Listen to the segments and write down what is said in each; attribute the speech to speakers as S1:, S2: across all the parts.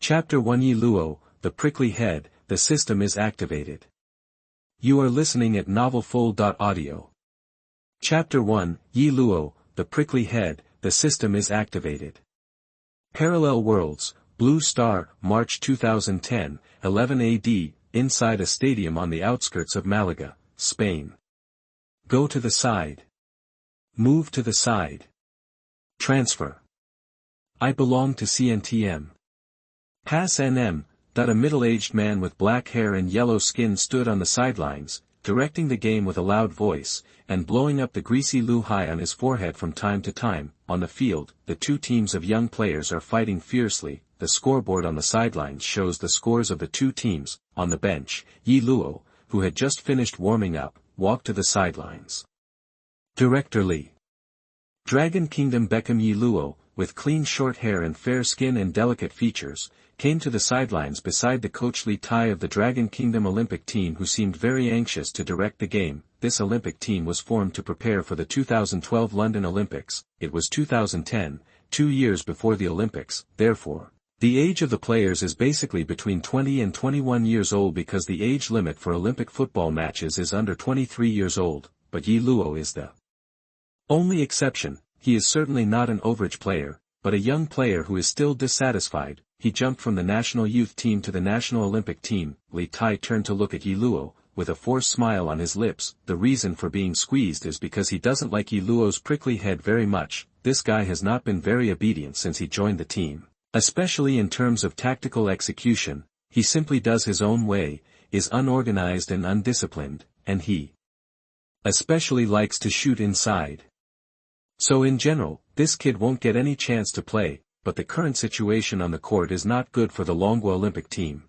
S1: Chapter 1 Ye Luo, the prickly head, the system is activated. You are listening at novelfull.audio. Chapter 1, Ye Luo, the prickly head, the system is activated. Parallel Worlds, Blue Star, March 2010, 11 AD, inside a stadium on the outskirts of Malaga, Spain. Go to the side. Move to the side. Transfer. I belong to CNTM. Pass NM. A middle-aged man with black hair and yellow skin stood on the sidelines, directing the game with a loud voice, and blowing up the greasy Lu Hai on his forehead from time to time. On the field, the two teams of young players are fighting fiercely. The scoreboard on the sidelines shows the scores of the two teams. On the bench, Ye Luo, who had just finished warming up, walked to the sidelines. Director Lee. Dragon Kingdom Beckham Ye Luo, with clean short hair and fair skin and delicate features, came to the sidelines beside the coach Li Tai of the Dragon Kingdom Olympic team, who seemed very anxious to direct the game. This Olympic team was formed to prepare for the 2012 London Olympics. It was 2010, 2 years before the Olympics, therefore. The age of the players is basically between 20 and 21 years old because the age limit for Olympic football matches is under 23 years old, but Ye Luo is the only exception. He is certainly not an overage player, but a young player who is still dissatisfied. He jumped from the national youth team to the national Olympic team. Li Tai turned to look at Ye Luo, with a forced smile on his lips. The reason for being squeezed is because he doesn't like Ye Luo's prickly head very much. This guy has not been very obedient since he joined the team. Especially in terms of tactical execution, he simply does his own way, is unorganized and undisciplined, and he especially likes to shoot inside. So in general, this kid won't get any chance to play, but the current situation on the court is not good for the Longwa Olympic team.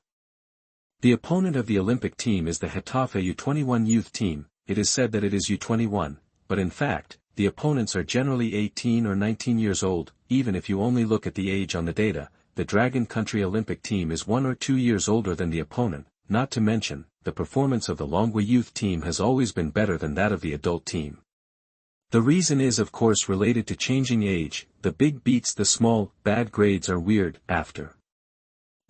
S1: The opponent of the Olympic team is the Getafe U21 youth team. It is said that it is U21, but in fact, the opponents are generally 18 or 19 years old. Even if you only look at the age on the data, the Dragon Country Olympic team is 1 or 2 years older than the opponent. Not to mention, the performance of the Longwa youth team has always been better than that of the adult team. The reason is of course related to changing age. The big beats the small. Bad grades are weird. After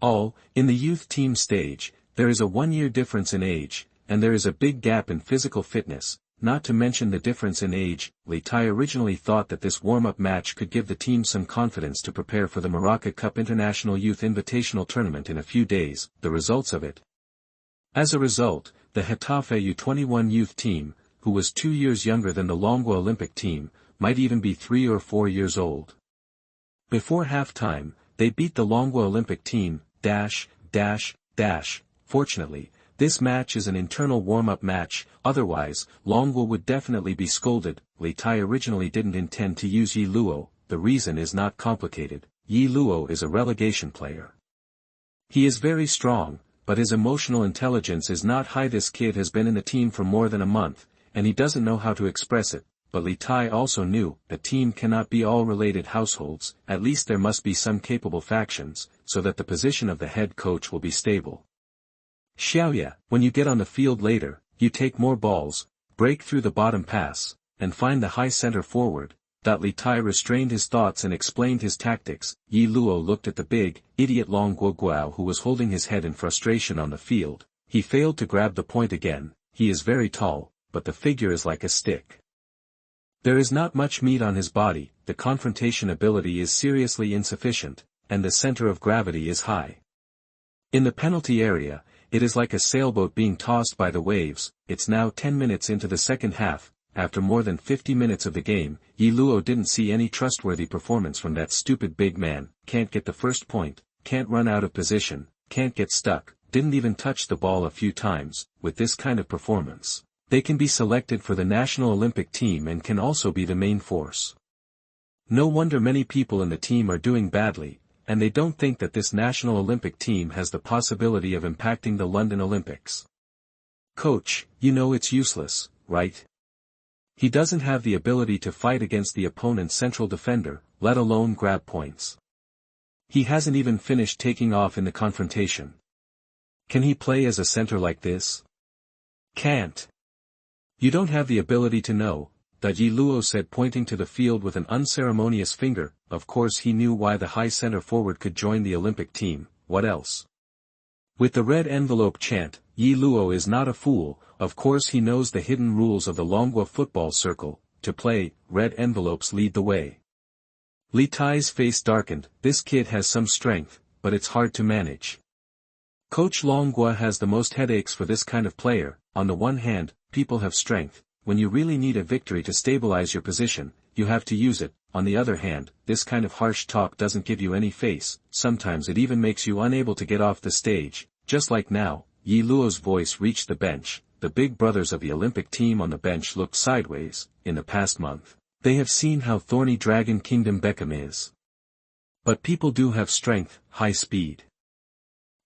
S1: all, in the youth team stage, there is a 1-year difference in age, and there is a big gap in physical fitness, not to mention the difference in age. Li Tai originally thought that this warm-up match could give the team some confidence to prepare for the Morocco Cup International Youth Invitational Tournament in a few days. The results of it. As a result, the Getafe U21 youth team, who was 2 years younger than the Longwa Olympic team, might even be 3 or 4 years old. Before halftime, they beat the Longwa Olympic team, Fortunately, this match is an internal warm-up match, otherwise, Longwa would definitely be scolded. Li Tai originally didn't intend to use Ye Luo. The reason is not complicated. Ye Luo is a relegation player. He is very strong, but his emotional intelligence is not high. This kid has been in the team for more than a month, and he doesn't know how to express it. But Li Tai also knew, a team cannot be all related households. At least there must be some capable factions, so that the position of the head coach will be stable. Xiaoya, when you get on the field later, you take more balls, break through the bottom pass, and find the high center forward. Li Tai restrained his thoughts and explained his tactics. Ye Luo looked at the big, idiot Long Guoguao who was holding his head in frustration on the field. He failed to grab the point again. He is very tall, but the figure is like a stick. There is not much meat on his body, the confrontation ability is seriously insufficient, and the center of gravity is high. In the penalty area, it is like a sailboat being tossed by the waves. It's now 10 minutes into the second half. After more than 50 minutes of the game, Ye Luo didn't see any trustworthy performance from that stupid big man. Can't get the first point, can't run out of position, can't get stuck, didn't even touch the ball a few times. With this kind of performance, they can be selected for the national Olympic team and can also be the main force. No wonder many people in the team are doing badly, and they don't think that this national Olympic team has the possibility of impacting the London Olympics. Coach, you know it's useless, right? He doesn't have the ability to fight against the opponent's central defender, let alone grab points. He hasn't even finished taking off in the confrontation. Can he play as a center like this? Can't. You don't have the ability to know, Ye Luo said, pointing to the field with an unceremonious finger. Of course he knew why the high center forward could join the Olympic team. what else? With the red envelope chant, Ye Luo is not a fool, of course he knows the hidden rules of the Longwa football circle. To play, red envelopes lead the way. Li Tai's face darkened. This kid has some strength, but it's hard to manage. Coach Longwa has the most headaches for this kind of player. On the one hand, people have strength. When you really need a victory to stabilize your position, you have to use it. On the other hand, this kind of harsh talk doesn't give you any face. Sometimes it even makes you unable to get off the stage. Just like now, Ye Luo's voice reached the bench. The big brothers of the Olympic team on the bench looked sideways. In the past month, they have seen how thorny Dragon Kingdom Beckham is. But people do have strength, high speed.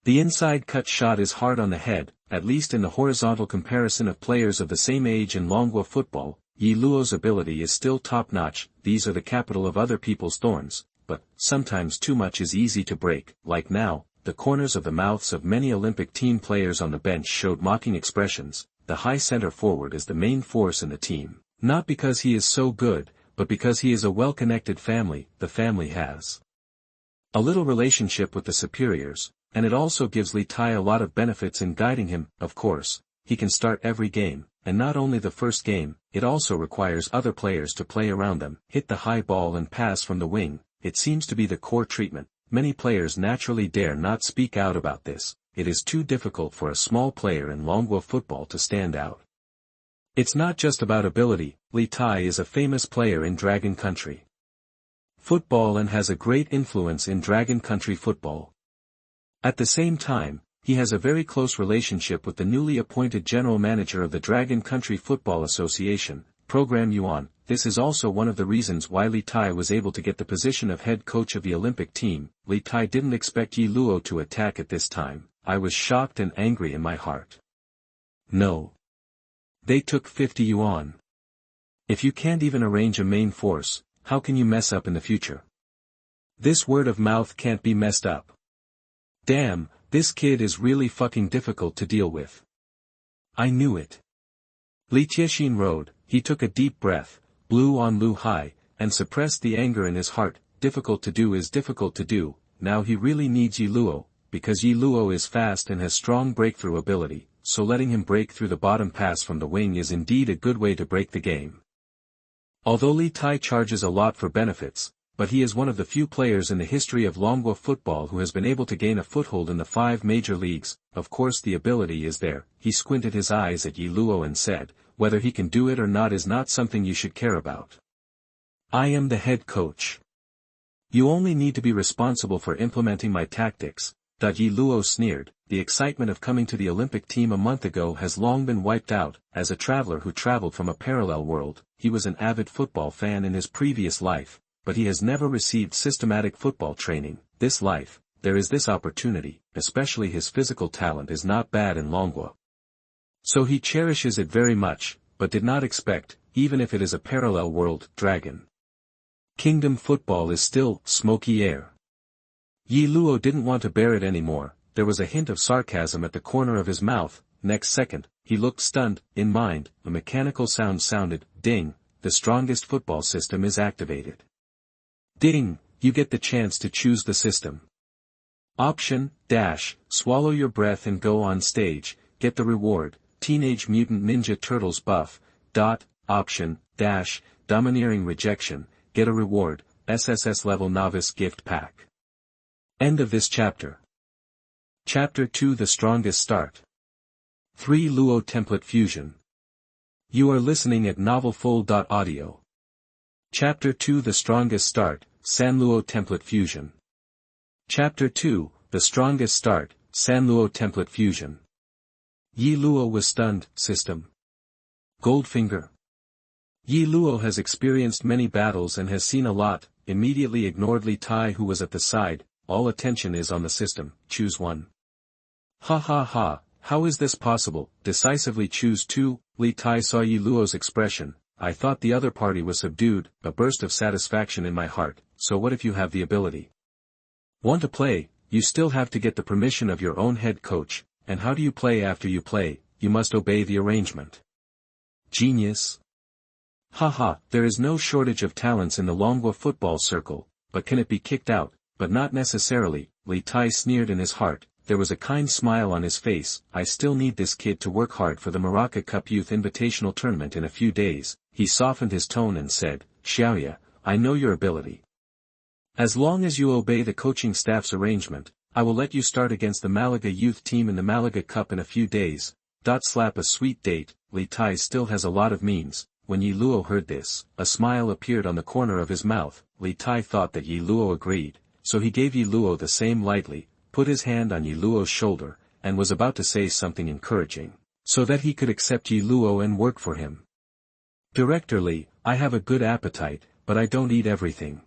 S1: The inside cut shot is hard on the head, at least in the horizontal comparison of players of the same age in Longwa football. Ye Luo's ability is still top-notch. These are the capital of other people's thorns, but sometimes too much is easy to break. Like now, the corners of the mouths of many Olympic team players on the bench showed mocking expressions. The high center forward is the main force in the team, not because he is so good, but because he is a well-connected family. The family has a little relationship with the superiors, and it also gives Li Tai a lot of benefits in guiding him. Of course, he can start every game, and not only the first game, it also requires other players to play around them, hit the high ball and pass from the wing. It seems to be the core treatment. Many players naturally dare not speak out about this. It is too difficult for a small player in Longwa football to stand out. It's not just about ability. Li Tai is a famous player in Dragon Country football and has a great influence in Dragon Country football. At the same time, he has a very close relationship with the newly appointed general manager of the Dragon Country Football Association, Program Yuan. This is also one of the reasons why Li Tai was able to get the position of head coach of the Olympic team. Li Tai didn't expect Ye Luo to attack at this time. I was shocked and angry in my heart. No. They took 50 yuan. If you can't even arrange a main force, how can you mess up in the future? This word of mouth can't be messed up. Damn, this kid is really fucking difficult to deal with. I knew it. Li Tiexin rode. He took a deep breath, blew on Lu Hai, and suppressed the anger in his heart. Difficult to do is difficult to do. Now he really needs Ye Luo, because Ye Luo is fast and has strong breakthrough ability, so letting him break through the bottom pass from the wing is indeed a good way to break the game. Although Li Tai charges a lot for benefits, but he is one of the few players in the history of Longwa football who has been able to gain a foothold in the 5 major leagues. Of course the ability is there. He squinted his eyes at Ye Luo and said, whether he can do it or not is not something you should care about. I am the head coach. You only need to be responsible for implementing my tactics. Ye Luo sneered. The excitement of coming to the Olympic team a month ago has long been wiped out. As a traveler who traveled from a parallel world, he was an avid football fan in his previous life, but he has never received systematic football training. This life, there is this opportunity, especially his physical talent is not bad in Longwa. So he cherishes it very much, but did not expect, even if it is a parallel world, Dragon Kingdom football is still smoky air. Ye Luo didn't want to bear it anymore. There was a hint of sarcasm at the corner of his mouth. Next second, he looked stunned. In mind, a mechanical sound sounded. Ding, the strongest football system is activated. Ding, you get the chance to choose the system. Option, dash, swallow your breath and go on stage, get the reward, Teenage Mutant Ninja Turtles buff, option, dash, domineering rejection, get a reward, SSS level novice gift pack. End of this chapter. Chapter 2 The Strongest Start. 3 Luo Template Fusion. You are listening at novelfull.audio. Chapter 2 The Strongest Start, San Luo Template Fusion. Chapter 2, The Strongest Start, San Luo Template Fusion. Ye Luo was stunned. System. Goldfinger. Ye Luo has experienced many battles and has seen a lot. Immediately ignored Li Tai who was at the side. All attention is on the system. Choose one. Ha ha ha, how is this possible? Decisively choose 2. Li Tai saw Ye Luo's expression. I thought the other party was subdued. A burst of satisfaction in my heart. So what if you have the ability? Want to play? You still have to get the permission of your own head coach. And how do you play after you play? You must obey the arrangement. Genius. Haha, there is no shortage of talents in the Longwa football circle, but can it be kicked out? but not necessarily, Li Tai sneered in his heart. There was a kind smile on his face. I still need this kid to work hard for the Morocco Cup Youth Invitational Tournament in a few days. He softened his tone and said, Xiaoya, I know your ability. As long as you obey the coaching staff's arrangement, I will let you start against the Malaga youth team in the Malaga Cup in a few days. Slap a sweet date. Li Tai still has a lot of means. When Ye Luo heard this, a smile appeared on the corner of his mouth. Li Tai thought that Ye Luo agreed, so he gave Ye Luo the same lightly, put his hand on Ye Luo's shoulder, and was about to say something encouraging, so that he could accept Ye Luo and work for him. Director Li, I have a good appetite, but I don't eat everything.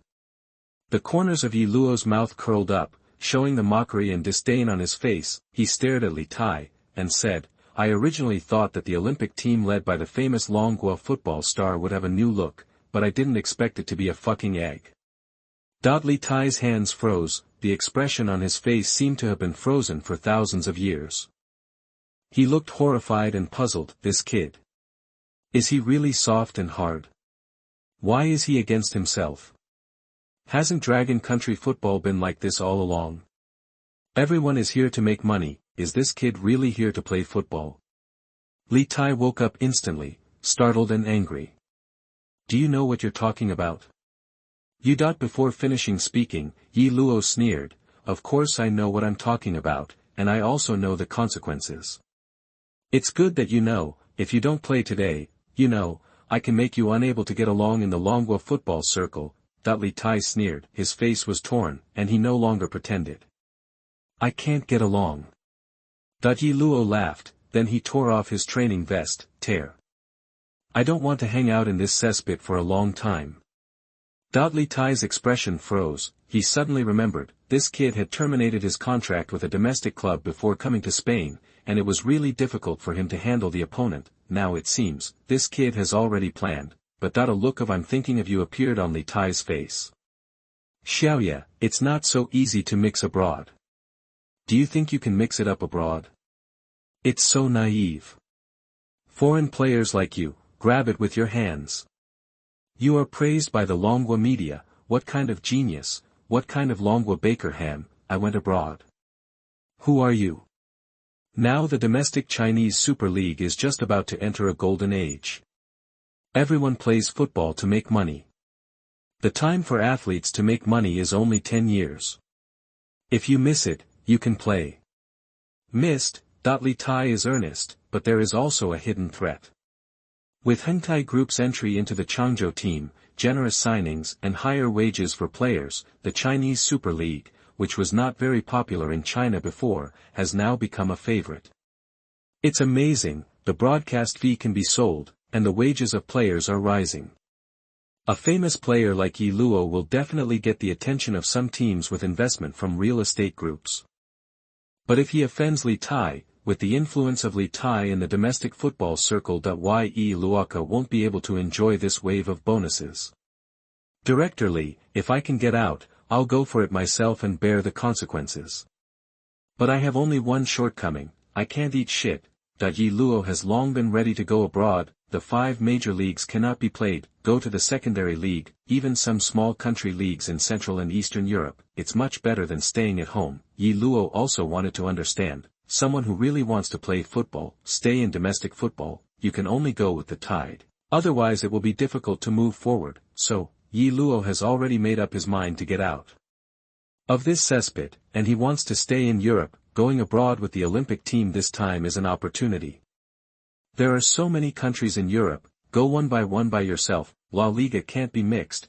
S1: The corners of Ye Luo's mouth curled up, showing the mockery and disdain on his face. He stared at Li Tai, and said, I originally thought that the Olympic team led by the famous Longhua football star would have a new look, but I didn't expect it to be a fucking egg. Li Tai's hands froze. The expression on his face seemed to have been frozen for thousands of years. He looked horrified and puzzled. This kid. Is he really soft and hard? Why is he against himself? Hasn't Dragon Country football been like this all along? Everyone is here to make money. Is this kid really here to play football? Li Tai woke up instantly, startled and angry. Do you know what you're talking about? Before finishing speaking, Ye Luo sneered, Of course I know what I'm talking about, and I also know the consequences. It's good that you know. If you don't play today, I can make you unable to get along in the Longhua football circle. Li Tai sneered. His face was torn, and he no longer pretended. I can't get along. Ye Luo laughed, then he tore off his training vest. Tear. I don't want to hang out in this cesspit for a long time. Li Tai's expression froze. He suddenly remembered, this kid had terminated his contract with a domestic club before coming to Spain, and it was really difficult for him to handle the opponent. Now it seems, this kid has already planned, but a look of I'm thinking of you appeared on Li Tai's face. Xiaoya, it's not so easy to mix abroad. Do you think you can mix it up abroad? It's so naive. Foreign players like you, grab it with your hands. You are praised by the Longhua media. What kind of genius, what kind of Longhua baker ham? I went abroad. Who are you? Now the domestic Chinese Super League is just about to enter a golden age. Everyone plays football to make money. The time for athletes to make money is only 10 years. If you miss it, you can play. Missed. Li Tai is earnest, but there is also a hidden threat. With Hentai Group's entry into the Changzhou team, generous signings and higher wages for players, the Chinese Super League, which was not very popular in China before, has now become a favorite. It's amazing, the broadcast fee can be sold, and the wages of players are rising. A famous player like Ye Luo will definitely get the attention of some teams with investment from real estate groups. But if he offends Li Tai, with the influence of Li Tai in the domestic football circle, Ye Luo won't be able to enjoy this wave of bonuses. Director Li, if I can get out, I'll go for it myself and bear the consequences. But I have only one shortcoming, I can't eat shit. Ye Luo has long been ready to go abroad. The 5 major leagues cannot be played, go to the secondary league, even some small country leagues in Central and Eastern Europe. It's much better than staying at home. Ye Luo also wanted to understand, someone who really wants to play football, stay in domestic football, you can only go with the tide. Otherwise it will be difficult to move forward, so, Ye Luo has already made up his mind to get out of this cesspit, and he wants to stay in Europe. Going abroad with the Olympic team this time is an opportunity. There are so many countries in Europe, go one by yourself. La Liga can't be mixed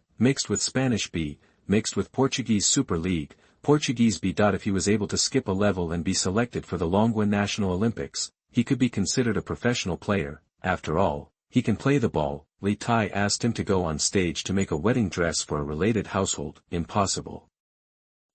S1: with Spanish B, mixed with Portuguese Super League, Portuguese B. If he was able to skip a level and be selected for the Longhua National Olympics, he could be considered a professional player. After all, he can play the ball. Li Tai asked him to go on stage to make a wedding dress for a related household. Impossible.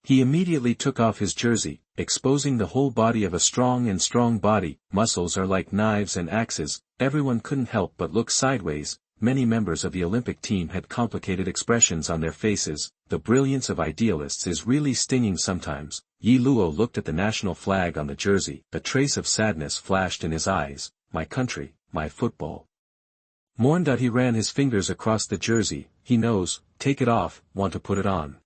S1: He immediately took off his jersey, exposing the whole body of a strong body. Muscles are like knives and axes. Everyone couldn't help but look sideways. Many members of the Olympic team had complicated expressions on their faces. The brilliance of idealists is really stinging sometimes. Ye Luo looked at the national flag on the jersey. A trace of sadness flashed in his eyes. My country, my football. Mourned. He ran his fingers across the jersey. He knows, take it off, want to put it on.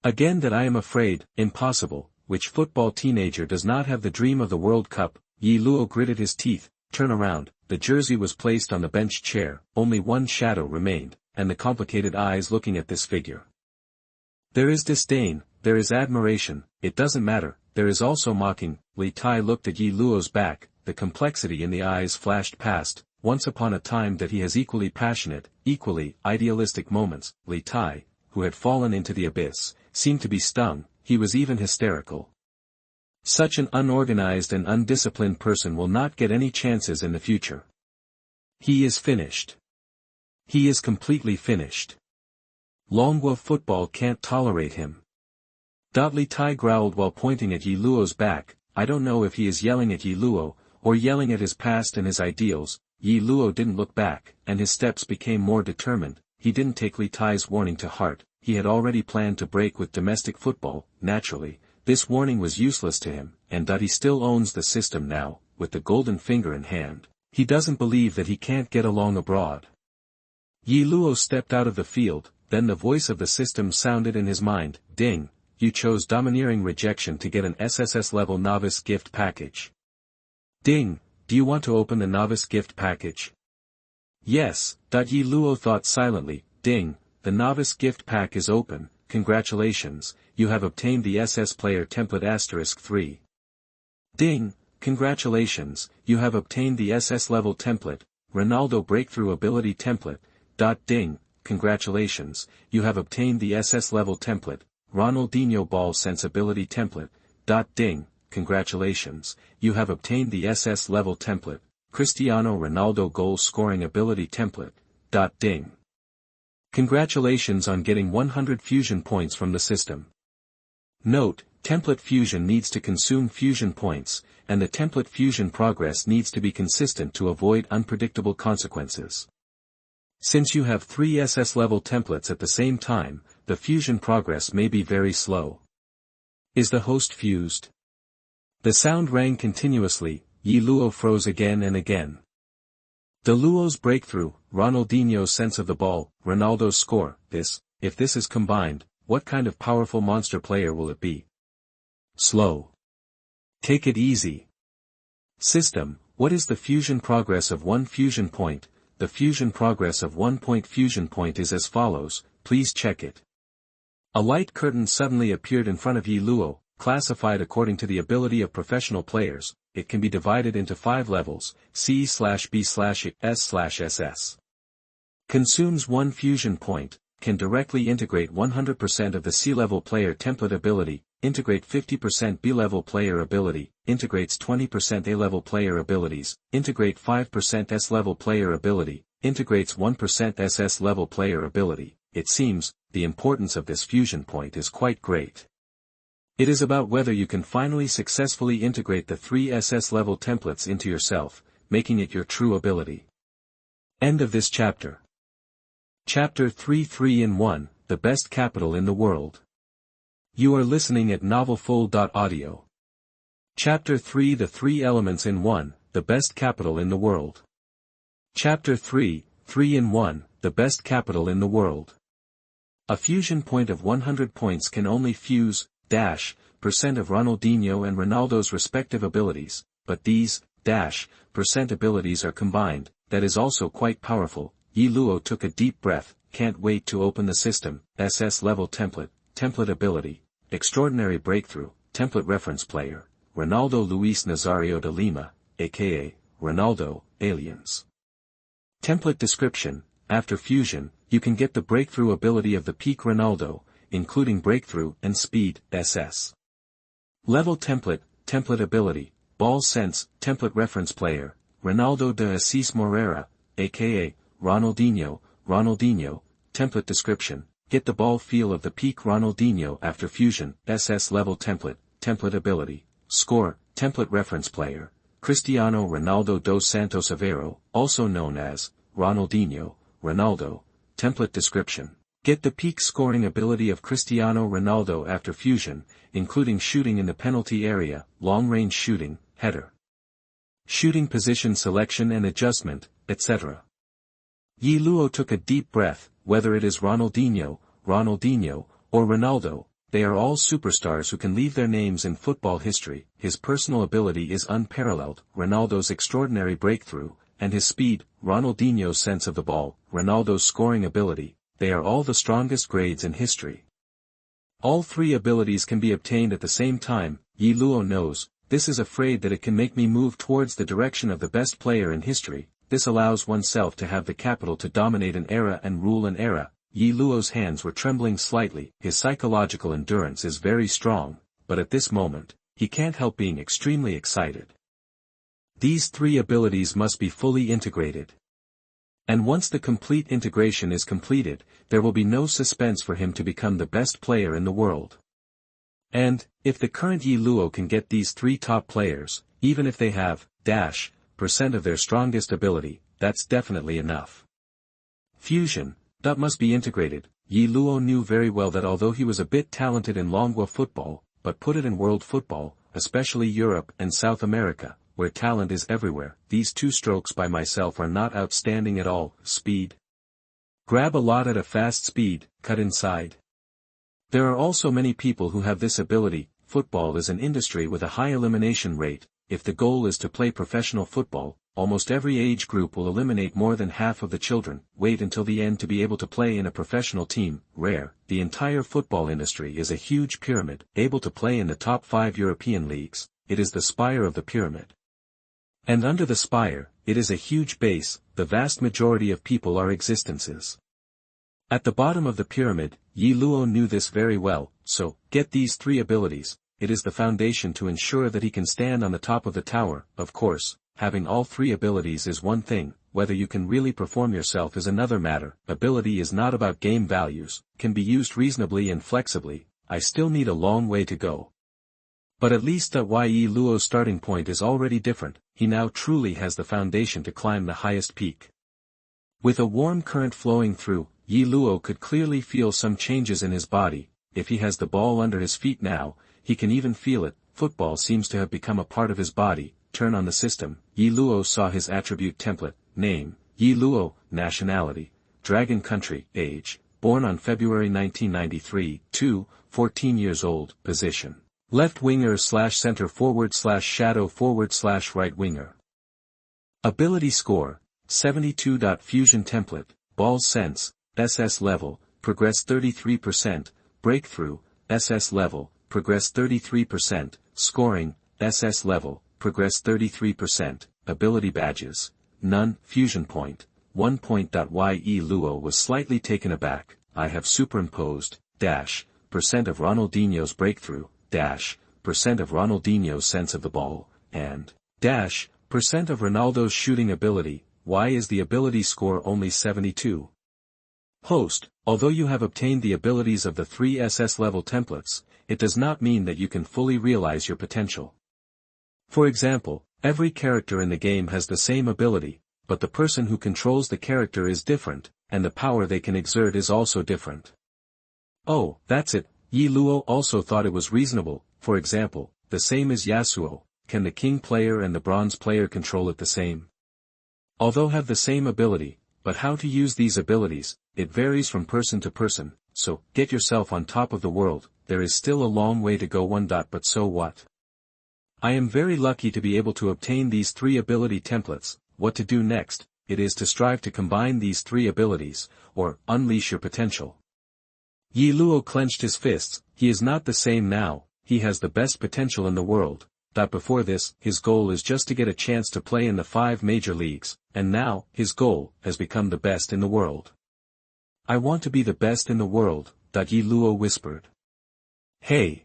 S1: Again that I am afraid, impossible, which football teenager does not have the dream of the World Cup? Ye Luo gritted his teeth, turn around, the jersey was placed on the bench chair, only one shadow remained, and the complicated eyes looking at this figure. There is disdain, there is admiration, it doesn't matter, there is also mocking. Li Tai looked at Ye Luo's back, the complexity in the eyes flashed past, once upon a time that he has equally passionate, equally idealistic moments. Li Tai, who had fallen into the abyss, seemed to be stung, he was even hysterical. Such an unorganized and undisciplined person will not get any chances in the future. He is finished. He is completely finished. Longhua football can't tolerate him. Li Tai growled while pointing at Ye Luo's back. I don't know if he is yelling at Ye Luo, or yelling at his past and his ideals. Ye Luo didn't look back, and his steps became more determined. He didn't take Li Tai's warning to heart. He had already planned to break with domestic football. Naturally, this warning was useless to him, and that he still owns the system now, with the golden finger in hand. He doesn't believe that he can't get along abroad. Ye Luo stepped out of the field, then the voice of the system sounded in his mind. Ding, you chose domineering rejection to get an SSS level novice gift package. Ding, do you want to open the novice gift package? Yes. Ye Luo thought silently. Ding, the novice gift pack is open, congratulations, you have obtained the SS player template *3. Ding, congratulations, you have obtained the SS level template, Ronaldo breakthrough ability template. Ding, congratulations, you have obtained the SS level template, Ronaldinho ball sensibility template. Ding, congratulations, you have obtained the SS level template, Cristiano Ronaldo goal scoring ability template. Ding. Congratulations on getting 100 fusion points from the system. Note, template fusion needs to consume fusion points, and the template fusion progress needs to be consistent to avoid unpredictable consequences. Since you have 3 SS level templates at the same time, the fusion progress may be very slow. Is the host fused? The sound rang continuously. Ye Luo froze again and again. The Luo's breakthrough, Ronaldinho's sense of the ball, Ronaldo's score. If this is combined, what kind of powerful monster player will it be? Slow. Take it easy. System, what is the fusion progress of 1 fusion point? The fusion progress of 1 point fusion point is as follows, please check it. A light curtain suddenly appeared in front of Ye Luo, classified according to the ability of professional players. It can be divided into 5 levels, C/B/S/SS. Consumes 1 fusion point, can directly integrate 100% of the C-level player template ability, integrate 50% B-level player ability, integrates 20% A-level player abilities, integrate 5% S-level player ability, integrates 1% SS-level player ability. It seems, the importance of this fusion point is quite great. It is about whether you can finally successfully integrate the 3 SS level templates into yourself, making it your true ability. End of this chapter. Chapter 3 3-in-1, the best capital in the world. You are listening at novelfull.audio. Chapter 3 The 3 elements in 1, the best capital in the world. Chapter 3 3-in-1, the best capital in the world. A fusion point of 100 points can only fuse % of Ronaldinho and Ronaldo's respective abilities, but these % abilities are combined. That is also quite powerful. Ye Luo took a deep breath. Can't wait to open the system. SS level template ability, extraordinary breakthrough, template reference player, Ronaldo Luis Nazario de Lima, aka Ronaldo, aliens. Template description, after fusion, you can get the breakthrough ability of the peak Ronaldo, including breakthrough and speed, SS. Level template ability, ball sense, template reference player, Ronaldo de Assis Moreira, aka Ronaldinho, template description, get the ball feel of the peak Ronaldinho after fusion, SS level template ability, score, template reference player, Cristiano Ronaldo dos Santos Aveiro, also known as Ronaldinho, Ronaldo, template description. Get the peak scoring ability of Cristiano Ronaldo after fusion, including shooting in the penalty area, long-range shooting, header, shooting position selection and adjustment, etc. Ye Luo took a deep breath. Whether it is Ronaldinho, or Ronaldo, they are all superstars who can leave their names in football history. His personal ability is unparalleled, Ronaldo's extraordinary breakthrough, and his speed, Ronaldinho's sense of the ball, Ronaldo's scoring ability, they are all the strongest grades in history. All three abilities can be obtained at the same time. Ye Luo knows, this is afraid that it can make me move towards the direction of the best player in history. This allows oneself to have the capital to dominate an era and rule an era. Ye Luo's hands were trembling slightly. His psychological endurance is very strong, but at this moment, he can't help being extremely excited. These three abilities must be fully integrated. And once the complete integration is completed, there will be no suspense for him to become the best player in the world. And, if the current Ye Luo can get these three top players, even if they have, % of their strongest ability, that's definitely enough. Fusion, that must be integrated. Ye Luo knew very well that although he was a bit talented in Longwa football, but put it in world football, especially Europe and South America, where talent is everywhere, these two strokes by myself are not outstanding at all. Speed. Grab a lot at a fast speed, cut inside. There are also many people who have this ability. Football is an industry with a high elimination rate. If the goal is to play professional football, almost every age group will eliminate more than half of the children. Wait until the end to be able to play in a professional team. Rare. The entire football industry is a huge pyramid, able to play in the top 5 European leagues. It is the spire of the pyramid. And under the spire, it is a huge base. The vast majority of people are existences. At the bottom of the pyramid, Ye Luo knew this very well, so, get these three abilities. It is the foundation to ensure that he can stand on the top of the tower. Of course, having all three abilities is one thing, whether you can really perform yourself is another matter. Ability is not about game values, can be used reasonably and flexibly. I still need a long way to go. But at least Ye Luo's starting point is already different. He now truly has the foundation to climb the highest peak. With a warm current flowing through, Ye Luo could clearly feel some changes in his body. If he has the ball under his feet now, he can even feel it. Football seems to have become a part of his body. Turn on the system. Ye Luo saw his attribute template. Name, Ye Luo. Nationality, Dragon Country. Age, born on February 1993. 14 years old. Position, left winger / center forward / shadow forward / right winger. Ability score, 72. Fusion template, ball sense, SS level, progress 33%, breakthrough, SS level, progress 33%, scoring, SS level, progress 33%, ability badges, none. Fusion point, 1 point. Ye Luo was slightly taken aback. I have superimposed, % of Ronaldinho's breakthrough, % of Ronaldinho's sense of the ball, and, % of Ronaldo's shooting ability. Why is the ability score only 72? Host, although you have obtained the abilities of the three SS level templates, it does not mean that you can fully realize your potential. For example, every character in the game has the same ability, but the person who controls the character is different, and the power they can exert is also different. Oh, that's it. Ye Luo also thought it was reasonable. For example, the same as Yasuo, can the king player and the bronze player control it the same? Although have the same ability, but how to use these abilities, it varies from person to person. So, get yourself on top of the world. There is still a long way to go. But so what? I am very lucky to be able to obtain these three ability templates. What to do next? It is to strive to combine these three abilities, or unleash your potential. Ye Luo clenched his fists. He is not the same now. He has the best potential in the world. Before this, his goal is just to get a chance to play in the 5 major leagues, and now, his goal has become the best in the world. I want to be the best in the world, Ye Luo whispered. Hey!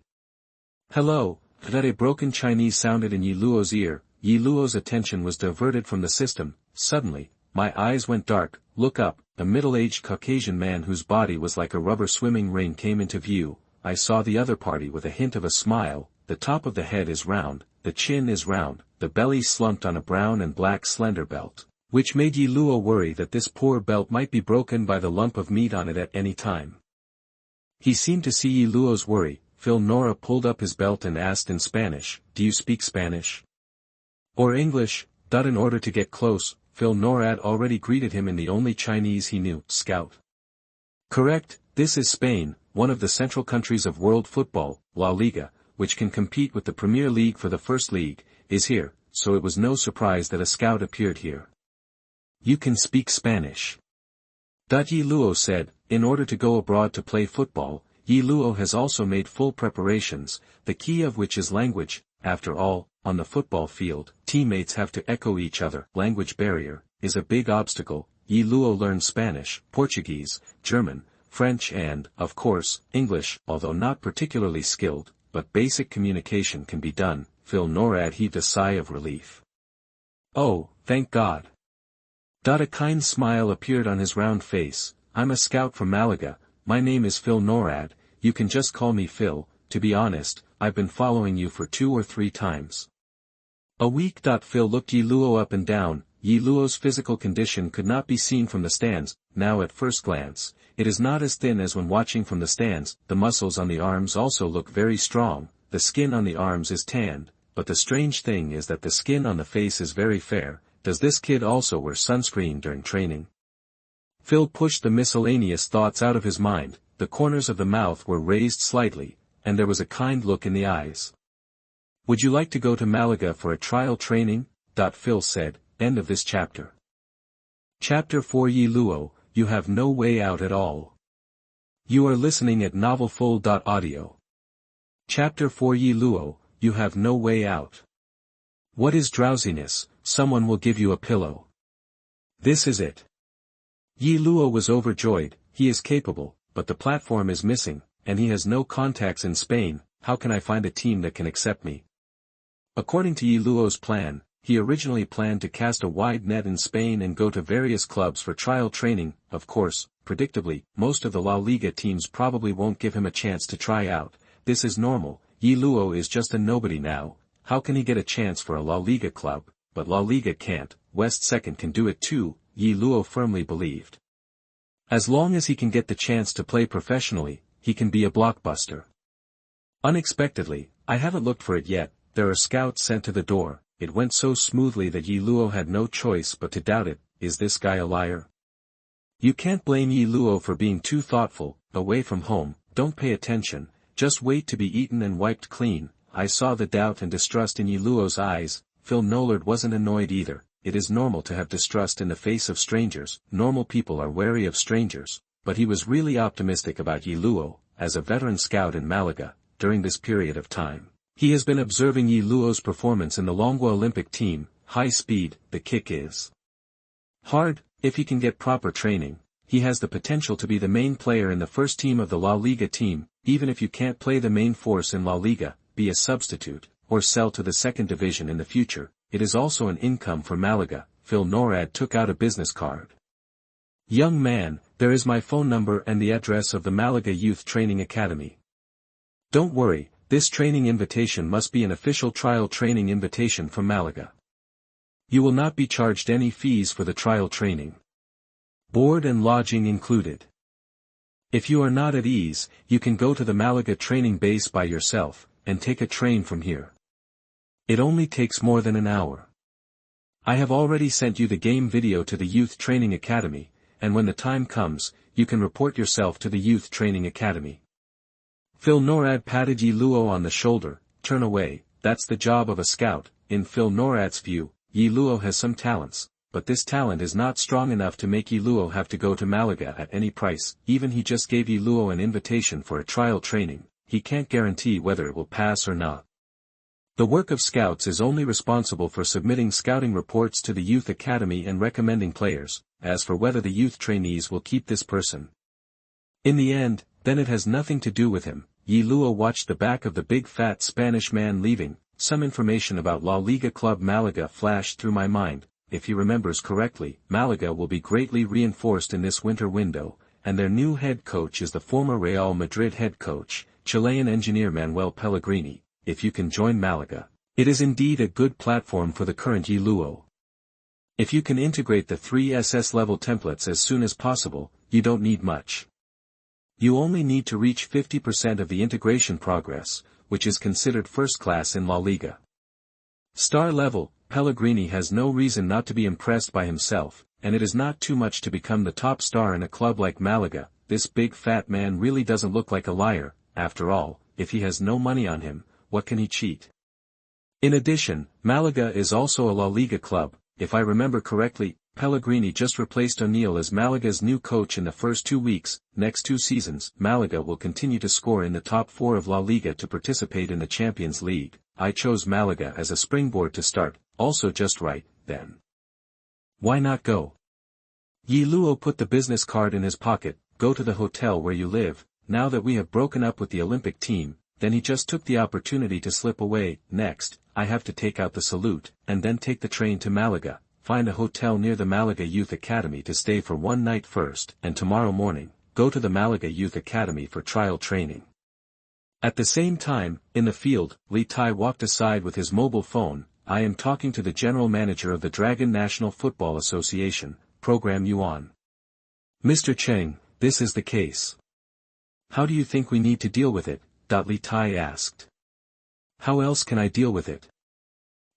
S1: Hello! A broken Chinese sounded in Ye Luo's ear. Ye Luo's attention was diverted from the system. Suddenly, my eyes went dark. Look up. A middle-aged Caucasian man whose body was like a rubber swimming ring came into view. I saw the other party with a hint of a smile. The top of the head is round, the chin is round, the belly slumped on a brown and black slender belt, which made Ye Luo worry that this poor belt might be broken by the lump of meat on it at any time. He seemed to see Ye Luo's worry. Phil Nora pulled up his belt and asked in Spanish, "Do you speak Spanish? Or English?" In order to get close, Phil Norad already greeted him in the only Chinese he knew, Scout. Correct, this is Spain. one of the central countries of world football, La Liga, which can compete with the Premier League for the First League, is here, so it was no surprise that a scout appeared here. You can speak Spanish. Ye Luo said, in order to go abroad to play football, Ye Luo has also made full preparations, the key of which is language. After all, on the football field, teammates have to echo each other. Language barrier is a big obstacle. Ye Luo learned Spanish, Portuguese, German, French and, of course, English, although not particularly skilled, but basic communication can be done. Phil Norad heaved a sigh of relief. Oh, thank God. A kind smile appeared on his round face. I'm a scout from Malaga, my name is Phil Norad, you can just call me Phil. To be honest, I've been following you for 2 or 3 times. A week. Phil looked Ye Luo up and down. Ye Luo's physical condition could not be seen from the stands. Now at first glance, it is not as thin as when watching from the stands. The muscles on the arms also look very strong, the skin on the arms is tanned, but the strange thing is that the skin on the face is very fair. Does this kid also wear sunscreen during training? Phil pushed the miscellaneous thoughts out of his mind. The corners of the mouth were raised slightly, and there was a kind look in the eyes. Would you like to go to Malaga for a trial training? Phil said. End of this chapter. Chapter 4. Ye Luo, you have no way out at all. You are listening at novelfull.audio. Chapter 4. Ye Luo, you have no way out. What is drowsiness? Someone will give you a pillow. This is it. Ye Luo was overjoyed. He is capable, but the platform is missing, and he has no contacts in Spain. How can I find a team that can accept me? According to Ye Luo's plan, he originally planned to cast a wide net in Spain and go to various clubs for trial training. Of course, predictably, most of the La Liga teams probably won't give him a chance to try out. This is normal. Ye Luo is just a nobody now. How can he get a chance for a La Liga club? But La Liga can't. West Second can do it too, Ye Luo firmly believed. As long as he can get the chance to play professionally, he can be a blockbuster. Unexpectedly, I haven't looked for it yet, there are scouts sent to the door. It went so smoothly that Ye Luo had no choice but to doubt it. Is this guy a liar? You can't blame Ye Luo for being too thoughtful. Away from home, don't pay attention, just wait to be eaten and wiped clean. I saw the doubt and distrust in Ye Luo's eyes. Phil Norad wasn't annoyed either. It is normal to have distrust in the face of strangers. Normal people are wary of strangers, but he was really optimistic about Ye Luo. As a veteran scout in Malaga, during this period of time, he has been observing Ye Luo's performance in the Longwa Olympic team. High speed, the kick is hard. If he can get proper training, he has the potential to be the main player in the first team of the La Liga team. Even if you can't play the main force in La Liga, be a substitute, or sell to the second division in the future. It is also an income for Malaga. Phil Norad took out a business card. Young man, there is my phone number and the address of the Malaga Youth Training Academy. Don't worry, this training invitation must be an official trial training invitation from Malaga. You will not be charged any fees for the trial training. Board and lodging included. If you are not at ease, you can go to the Malaga training base by yourself, and take a train from here. It only takes more than an hour. I have already sent you the game video to the Youth Training Academy, and when the time comes, you can report yourself to the Youth Training Academy. Phil Norad patted Ye Luo on the shoulder. Turn away, that's the job of a scout. In Phil Norad's view, Ye Luo has some talents, but this talent is not strong enough to make Ye Luo have to go to Malaga at any price. Even he just gave Ye Luo an invitation for a trial training, he can't guarantee whether it will pass or not. The work of scouts is only responsible for submitting scouting reports to the Youth Academy and recommending players. As for whether the youth trainees will keep this person in the end, then it has nothing to do with him. Ye Luo watched the back of the big fat Spanish man leaving. Some information about La Liga club Malaga flashed through my mind. If he remembers correctly, Malaga will be greatly reinforced in this winter window, and their new head coach is the former Real Madrid head coach, Chilean engineer Manuel Pellegrini. If you can join Malaga, it is indeed a good platform for the current Ye Luo. If you can integrate the 3 SS level templates as soon as possible, you don't need much. You only need to reach 50% of the integration progress, which is considered first class in La Liga. Star level, Pellegrini has no reason not to be impressed by himself, and it is not too much to become the top star in a club like Malaga. this big fat man really doesn't look like a liar. After all, if he has no money on him, what can he cheat? In addition, Malaga is also a La Liga club. If I remember correctly, Pellegrini just replaced O'Neill as Malaga's new coach in the first 2 weeks. Next 2 seasons, Malaga will continue to score in the top 4 of La Liga to participate in the Champions League. I chose Malaga as a springboard to start, also just right, then. Why not go? Ye Luo put the business card in his pocket. Go to the hotel where you live. Now that we have broken up with the Olympic team, then he just took the opportunity to slip away. Next, I have to take out the salute, and then take the train to Malaga. Find a hotel near the Malaga Youth Academy to stay for 1 night first, and tomorrow morning, go to the Malaga Youth Academy for trial training. At the same time, in the field, Li Tai walked aside with his mobile phone. I am talking to the general manager of the Dragon National Football Association, Program Yuan. Mr. Cheng, this is the case. How do you think we need to deal with it? Li Tai asked. How else can I deal with it?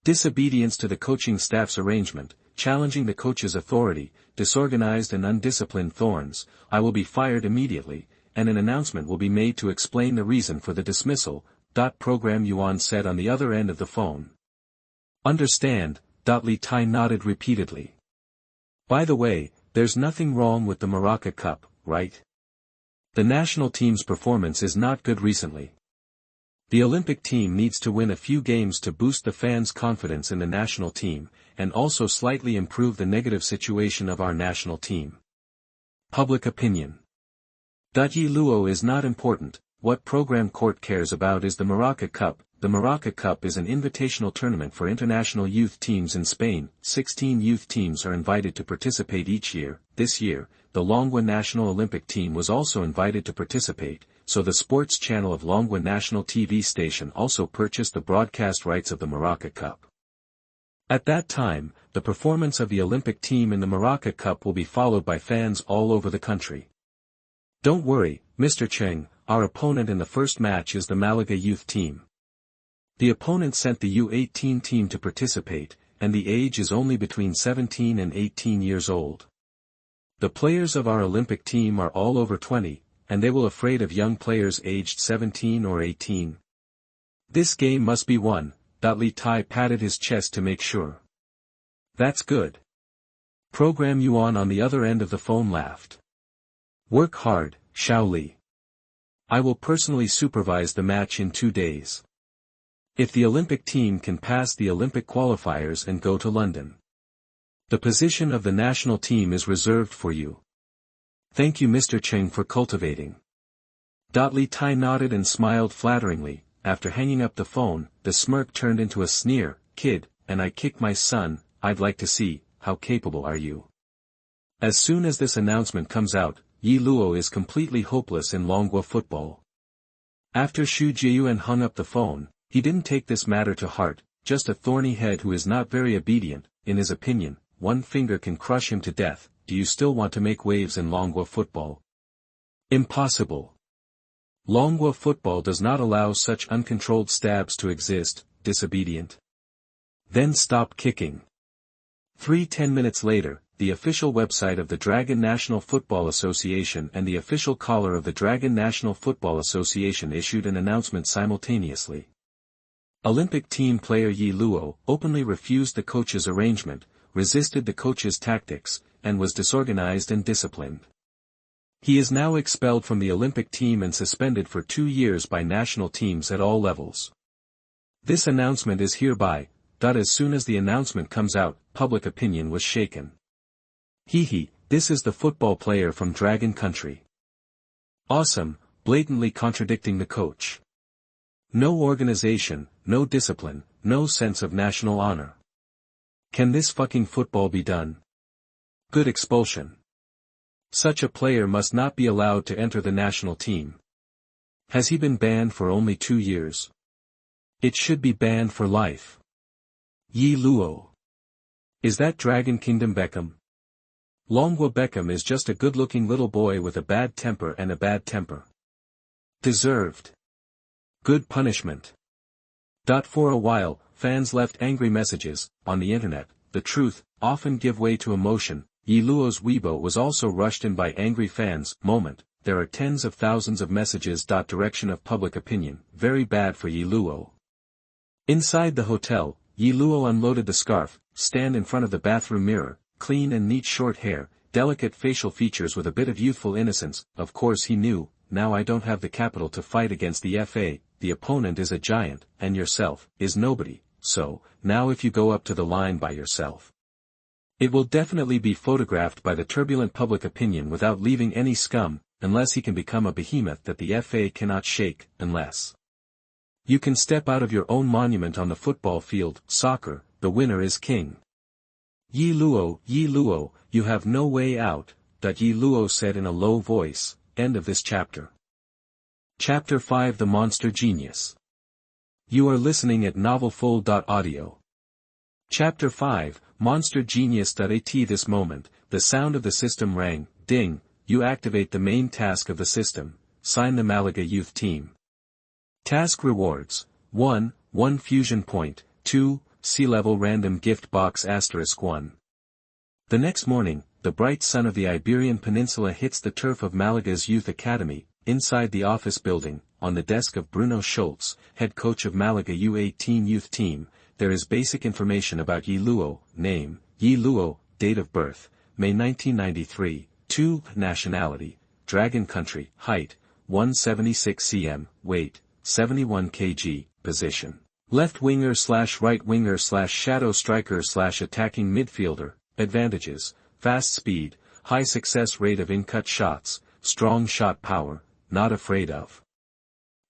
S1: Disobedience to the coaching staff's arrangement, challenging the coach's authority, disorganized and undisciplined thorns. I will be fired immediately, and an announcement will be made to explain the reason for the dismissal. Program Yuan said on the other end of the phone. Understand, Li Tai nodded repeatedly. By the way, there's nothing wrong with the Maraca Cup, right? The national team's performance is not good recently. The Olympic team needs to win a few games to boost the fans' confidence in the national team, and also slightly improve the negative situation of our national team. Public opinion. Ye Luo is not important. What program court cares about is the Maraca Cup. The Maraca Cup is an invitational tournament for international youth teams in Spain. 16 youth teams are invited to participate each year. This year, the Longwa National Olympic team was also invited to participate, so the sports channel of Longwa National TV station also purchased the broadcast rights of the Maraca Cup. At that time, the performance of the Olympic team in the Maraca Cup will be followed by fans all over the country. Don't worry, Mr. Cheng, our opponent in the first match is the Malaga youth team. The opponent sent the U18 team to participate, and the age is only between 17 and 18 years old. The players of our Olympic team are all over 20, and they will afraid of young players aged 17 or 18. This game must be won. Li Tai patted his chest to make sure. That's good. Program Yuan on the other end of the phone laughed. Work hard, Xiao Li. I will personally supervise the match in 2 days. If the Olympic team can pass the Olympic qualifiers and go to London, the position of the national team is reserved for you. Thank you Mr. Cheng for cultivating. Li Tai nodded and smiled flatteringly. After hanging up the phone, the smirk turned into a sneer. Kid, and I kick my son, I'd like to see, how capable are you? As soon as this announcement comes out, Ye Luo is completely hopeless in Longwa football. After Xu Jiayuan hung up the phone, he didn't take this matter to heart, just a thorny head who is not very obedient. In his opinion, one finger can crush him to death. Do you still want to make waves in Longwa football? Impossible. Longwa football does not allow such uncontrolled stabs to exist. Disobedient. Then stop kicking. 10 minutes later, the official website of the Dragon National Football Association and the official collar of the Dragon National Football Association issued an announcement simultaneously. Olympic team player Ye Luo openly refused the coach's arrangement, resisted the coach's tactics, and was disorganized and disciplined. He is now expelled from the Olympic team and suspended for 2 years by national teams at all levels. This announcement is hereby. As soon as the announcement comes out, public opinion was shaken. This is the football player from Dragon Country. Awesome, blatantly contradicting the coach. No organization, no discipline, no sense of national honor. Can this fucking football be done? Good expulsion. Such a player must not be allowed to enter the national team. Has he been banned for only 2 years? It should be banned for life. Ye Luo. Is that Dragon Kingdom Beckham? Longwa Beckham is just a good-looking little boy with a bad temper and a bad temper. Deserved. Good punishment. For a while, fans left angry messages. On the internet, the truth often give way to emotion. Ye Luo's Weibo was also rushed in by angry fans. there are tens of thousands of messages. Direction of public opinion, very bad for Ye Luo. Inside the hotel, Ye Luo unloaded the scarf, stand in front of the bathroom mirror, clean and neat short hair, delicate facial features with a bit of youthful innocence. Of course he knew, now I don't have the capital to fight against the FA, the opponent is a giant, and yourself, is nobody, so, now if you go up to the line by yourself, it will definitely be photographed by the turbulent public opinion without leaving any scum, unless he can become a behemoth that the FA cannot shake, unless you can step out of your own monument on the football field. Soccer, the winner is king. Ye Luo, you have no way out, Ye Luo said in a low voice. End of this chapter. Chapter 5 The Monster Genius. You are listening at novelfull.audio. Chapter 5, Monster Genius. At this moment, the sound of the system rang, ding, you activate the main task of the system, sign the Malaga youth team. Task rewards, 1 fusion point, 2, sea-level random gift box *1. The next morning, the bright sun of the Iberian Peninsula hits the turf of Malaga's Youth Academy. Inside the office building, on the desk of Bruno Schultz, head coach of Malaga U18 youth team, there is basic information about Ye Luo. Name, Ye Luo, date of birth, May 1993, 2, nationality, Dragon country, height, 176 cm, weight, 71 kg, position, left winger / right winger / shadow striker / attacking midfielder. Advantages, fast speed, high success rate of in-cut shots, strong shot power, not afraid of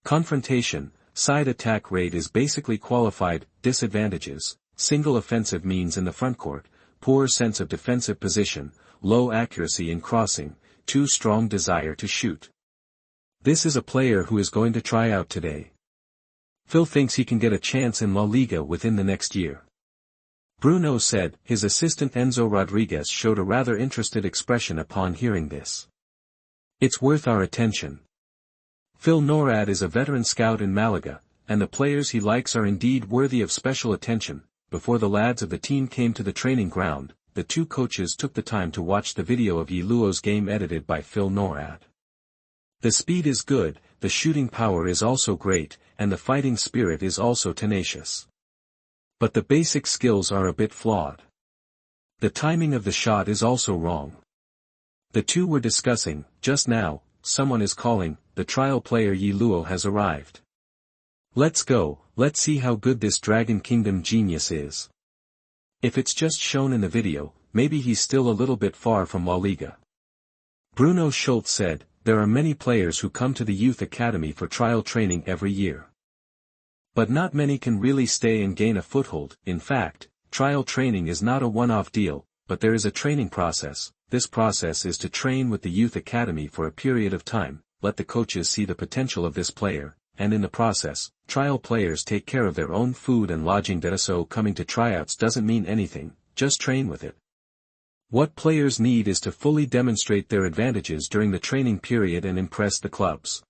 S1: confrontation, side attack rate is basically qualified. Disadvantages, single offensive means in the frontcourt, poor sense of defensive position, low accuracy in crossing, too strong desire to shoot. This is a player who is going to try out today. Phil thinks he can get a chance in La Liga within the next year. Bruno said. His assistant Enzo Rodriguez showed a rather interested expression upon hearing this. It's worth our attention. Phil Norad is a veteran scout in Malaga, and the players he likes are indeed worthy of special attention. Before the lads of the team came to the training ground, the two coaches took the time to watch the video of Ye Luo's game edited by Phil Norad. The speed is good, the shooting power is also great, and the fighting spirit is also tenacious. But the basic skills are a bit flawed. The timing of the shot is also wrong. The two were discussing, just now, someone is calling, the trial player Ye Luo has arrived. Let's go, let's see how good this Dragon Kingdom genius is. If it's just shown in the video, maybe he's still a little bit far from La Liga. Bruno Schultz said, there are many players who come to the youth academy for trial training every year. But not many can really stay and gain a foothold. In fact, trial training is not a one-off deal, but there is a training process. This process is to train with the youth academy for a period of time, let the coaches see the potential of this player, and in the process, trial players take care of their own food and lodging. So coming to tryouts doesn't mean anything, just train with it. What players need is to fully demonstrate their advantages during the training period and impress the clubs.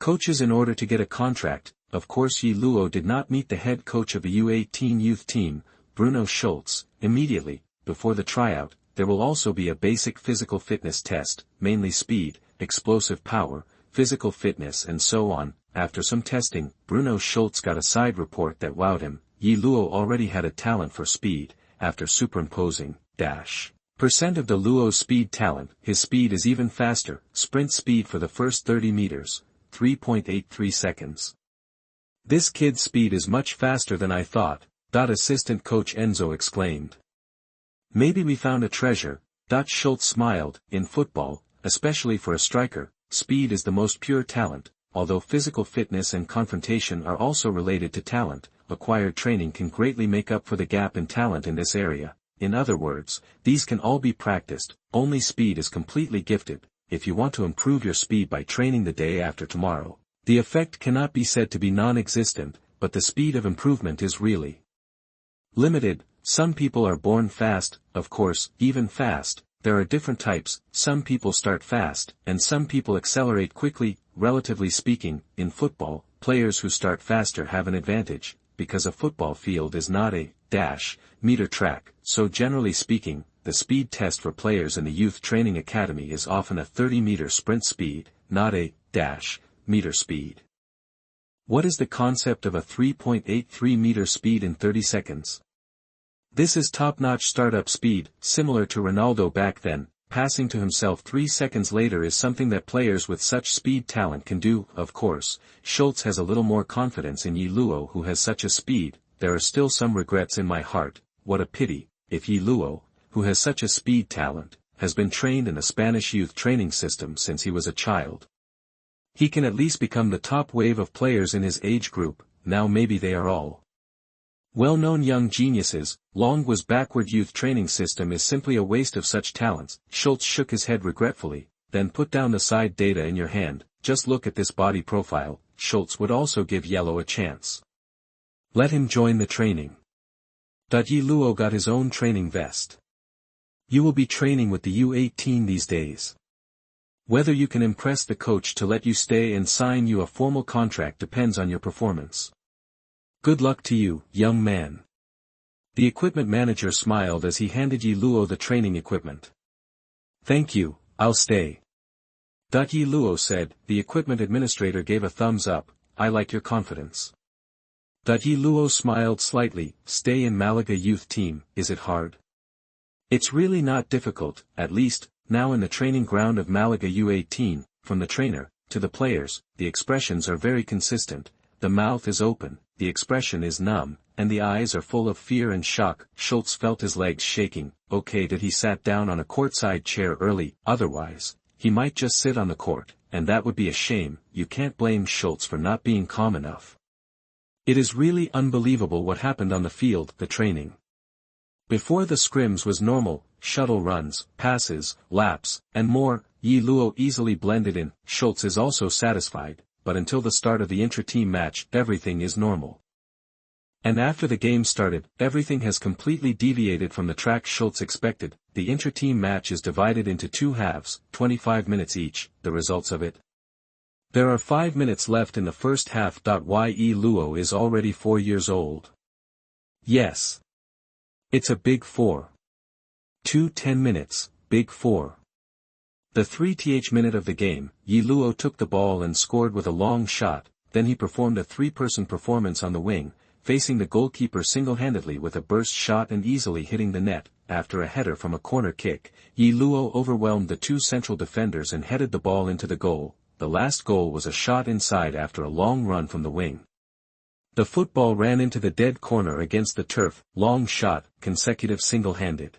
S1: Coaches in order to get a contract. Of course Ye Luo did not meet the head coach of the U18 youth team, Bruno Schultz, immediately. Before the tryout, there will also be a basic physical fitness test, mainly speed, explosive power, physical fitness and so on. After some testing, Bruno Schultz got a side report that wowed him. Ye Luo already had a talent for speed. After superimposing, % of the Luo's speed talent, his speed is even faster. Sprint speed for the first 30 meters, 3.83 seconds. This kid's speed is much faster than I thought, assistant coach Enzo exclaimed. Maybe we found a treasure, Schultz smiled. In football, especially for a striker, speed is the most pure talent, although physical fitness and confrontation are also related to talent, acquired training can greatly make up for the gap in talent in this area. In other words, these can all be practiced, only speed is completely gifted. If you want to improve your speed by training the day after tomorrow, the effect cannot be said to be non-existent, but the speed of improvement is really limited. Some people are born fast, of course, even fast. There are different types, some people start fast, and some people accelerate quickly. Relatively speaking, in football, players who start faster have an advantage, because a football field is not a meter track, so generally speaking, the speed test for players in the youth training academy is often a 30-meter sprint speed, not a meter speed. What is the concept of a 3.83-meter speed in 30 seconds? This is top-notch startup speed, similar to Ronaldo back then. Passing to himself 3 seconds later is something that players with such speed talent can do. Of course, Schultz has a little more confidence in Ye Luo, who has such a speed. There are still some regrets in my heart. What a pity, if Ye Luo, who has such a speed talent, has been trained in a Spanish youth training system since he was a child. He can at least become the top wave of players in his age group. Now maybe they are all well-known young geniuses. Longwa's backward youth training system is simply a waste of such talents. Schultz shook his head regretfully. Then put down the side data in your hand. Just look at this body profile. Schultz would also give Ye Luo a chance. Let him join the training. Ye Luo got his own training vest. You will be training with the U18 these days. Whether you can impress the coach to let you stay and sign you a formal contract depends on your performance. Good luck to you, young man. The equipment manager smiled as he handed Ye Luo the training equipment. Thank you, I'll stay. Ye Luo said. The equipment administrator gave a thumbs up. I like your confidence. Ye Luo smiled slightly. Stay in Malaga youth team, is it hard? It's really not difficult, at least, now in the training ground of Malaga U18, from the trainer, to the players, the expressions are very consistent. The mouth is open, the expression is numb, and the eyes are full of fear and shock. Schultz felt his legs shaking. Okay, that he sat down on a courtside chair early, otherwise, he might just sit on the court, and that would be a shame. You can't blame Schultz for not being calm enough. It is really unbelievable what happened on the field. The training before the scrims was normal, shuttle runs, passes, laps, and more. Ye Luo easily blended in. Schultz is also satisfied, but until the start of the intra-team match, everything is normal. And after the game started, everything has completely deviated from the track Schultz expected. The intra-team match is divided into 2 halves, 25 minutes each. The results of it? There are 5 minutes left in the first half. Ye Luo is already 4 years old. Yes. It's a big 4. 10 minutes, big 4. The 3th minute of the game, Ye Luo took the ball and scored with a long shot. Then he performed a 3-person performance on the wing, facing the goalkeeper single-handedly with a burst shot and easily hitting the net. After a header from a corner kick, Ye Luo overwhelmed the 2 central defenders and headed the ball into the goal. The last goal was a shot inside after a long run from the wing. The football ran into the dead corner against the turf. Long shot, consecutive single-handed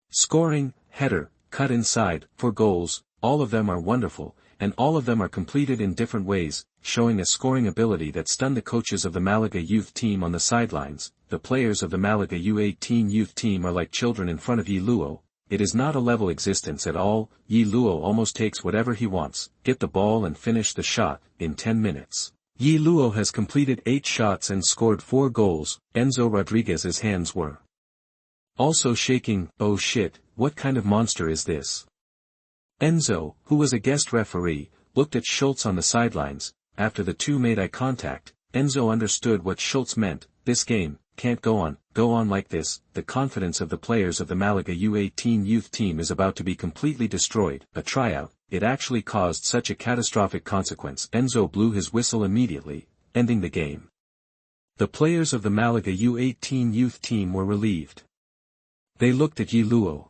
S1: scoring, header, cut inside. 4 goals, all of them are wonderful, and all of them are completed in different ways, showing a scoring ability that stunned the coaches of the Malaga youth team on the sidelines. The players of the Malaga U18 youth team are like children in front of Ye Luo. It is not a level existence at all. Ye Luo almost takes whatever he wants, get the ball and finish the shot, in 10 minutes. Ye Luo has completed 8 shots and scored 4 goals. Enzo Rodriguez's hands were also shaking. Oh shit, what kind of monster is this? Enzo, who was a guest referee, looked at Schultz on the sidelines. After the two made eye contact, Enzo understood what Schultz meant. This game can't go on like this. The confidence of the players of the Malaga U18 youth team is about to be completely destroyed. A tryout, it actually caused such a catastrophic consequence. Enzo blew his whistle immediately, ending the game. The players of the Malaga U18 youth team were relieved. They looked at Ye Luo.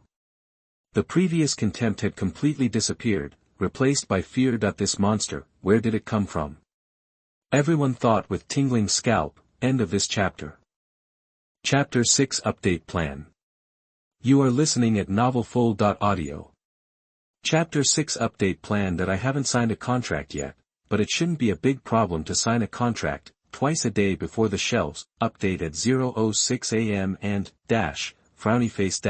S1: The previous contempt had completely disappeared, replaced by fear. This monster, where did it come from? Everyone thought with tingling scalp. End of this chapter. Chapter 6 Update Plan. You are listening at novelfull.audio. Chapter 6 Update Plan. That I haven't signed a contract yet, but it shouldn't be a big problem to sign a contract, twice a day before the shelves, update at 0:06 a.m. and, frowny face,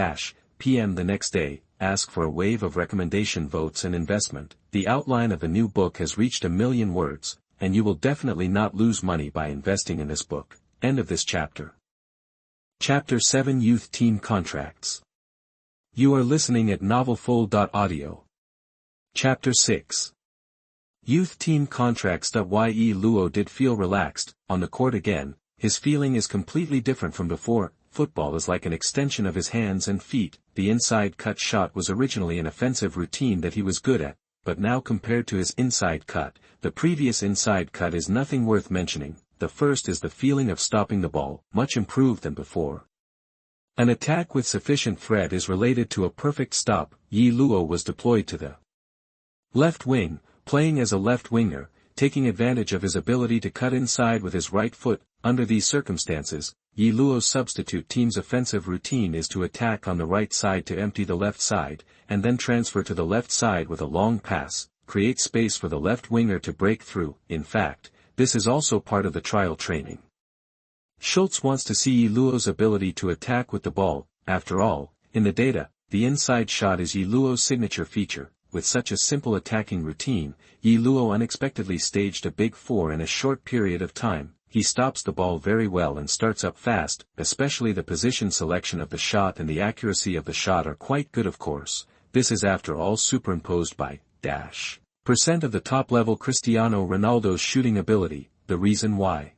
S1: p.m. the next day, ask for a wave of recommendation votes and investment. The outline of the new book has reached 1 million words, and you will definitely not lose money by investing in this book. End of this chapter. Chapter 7 Youth Team Contracts. You are listening at novelfull.audio. Chapter 6. Youth Team Contracts. Ye Luo did feel relaxed, on the court again. His feeling is completely different from before. football is like an extension of his hands and feet. The inside cut shot was originally an offensive routine that he was good at, but now compared to his inside cut, the previous inside cut is nothing worth mentioning. The first is the feeling of stopping the ball, much improved than before. An attack with sufficient threat is related to a perfect stop. Ye Luo was deployed to the left wing, playing as a left winger, taking advantage of his ability to cut inside with his right foot. Under these circumstances, Ye Luo's substitute team's offensive routine is to attack on the right side to empty the left side, and then transfer to the left side with a long pass, create space for the left winger to break through. In fact, this is also part of the trial training. Schultz wants to see Ye Luo's ability to attack with the ball. After all, in the data, the inside shot is Ye Luo's signature feature. With such a simple attacking routine, Ye Luo unexpectedly staged a big four in a short period of time. He stops the ball very well and starts up fast, especially the position selection of the shot and the accuracy of the shot are quite good, of course. This is after all superimposed by % of the top-level Cristiano Ronaldo's shooting ability. The reason why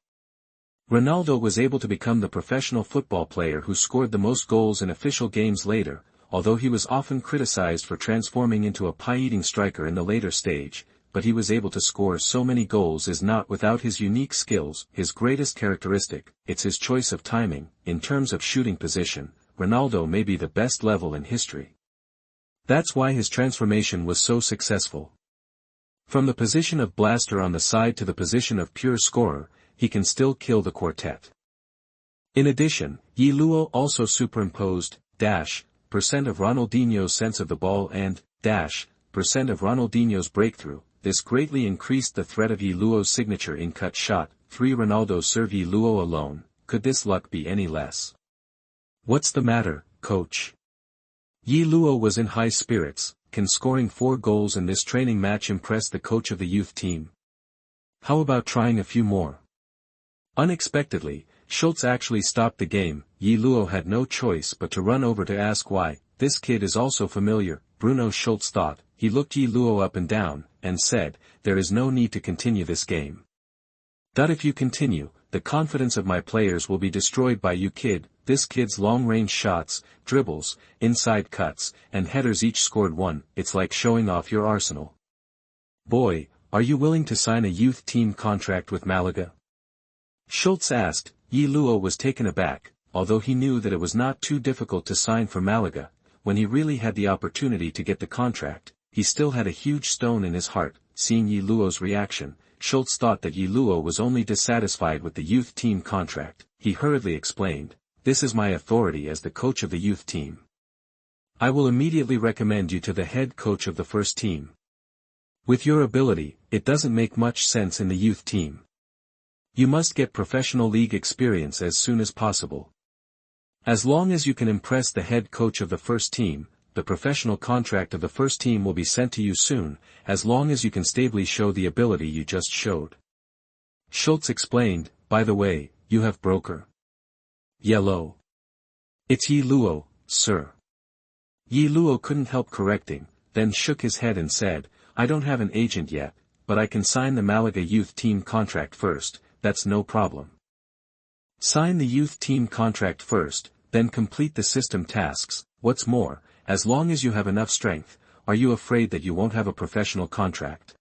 S1: Ronaldo was able to become the professional football player who scored the most goals in official games later, although he was often criticized for transforming into a pie-eating striker in the later stage, but he was able to score so many goals is not without his unique skills. His greatest characteristic, it's his choice of timing. In terms of shooting position, Ronaldo may be the best level in history. That's why his transformation was so successful. From the position of blaster on the side to the position of pure scorer, he can still kill the quartet. In addition, Ye Luo also superimposed % of Ronaldinho's sense of the ball and % of Ronaldinho's breakthrough. This greatly increased the threat of Ye Luo's signature in-cut shot. 3 Ronaldo serve Ye Luo alone. Could this luck be any less? What's the matter, coach? Ye Luo was in high spirits. Can scoring 4 goals in this training match impress the coach of the youth team? How about trying a few more? Unexpectedly, Schultz actually stopped the game. Ye Luo had no choice but to run over to ask why. This kid is also familiar, Bruno Schultz thought. He looked Ye Luo up and down, and said, there is no need to continue this game. If you continue, the confidence of my players will be destroyed by you, kid. This kid's long-range shots, dribbles, inside cuts, and headers each scored 1. It's like showing off your arsenal. Boy, are you willing to sign a youth team contract with Malaga? Schultz asked. Ye Luo was taken aback, although he knew that it was not too difficult to sign for Malaga. When he really had the opportunity to get the contract, he still had a huge stone in his heart. Seeing Ye Luo's reaction, Schultz thought that Ye Luo was only dissatisfied with the youth team contract. He hurriedly explained, this is my authority as the coach of the youth team. I will immediately recommend you to the head coach of the first team. With your ability, it doesn't make much sense in the youth team. You must get professional league experience as soon as possible. As long as you can impress the head coach of the first team, the professional contract of the first team will be sent to you soon, as long as you can stably show the ability you just showed. Schultz explained, by the way, you have broker. Ye Luo. It's Ye Luo, sir. Ye Luo couldn't help correcting, then shook his head and said, I don't have an agent yet, but I can sign the Malaga youth team contract first. That's no problem. Sign the youth team contract first, then complete the system tasks. What's more, as long as you have enough strength, are you afraid that you won't have a professional contract?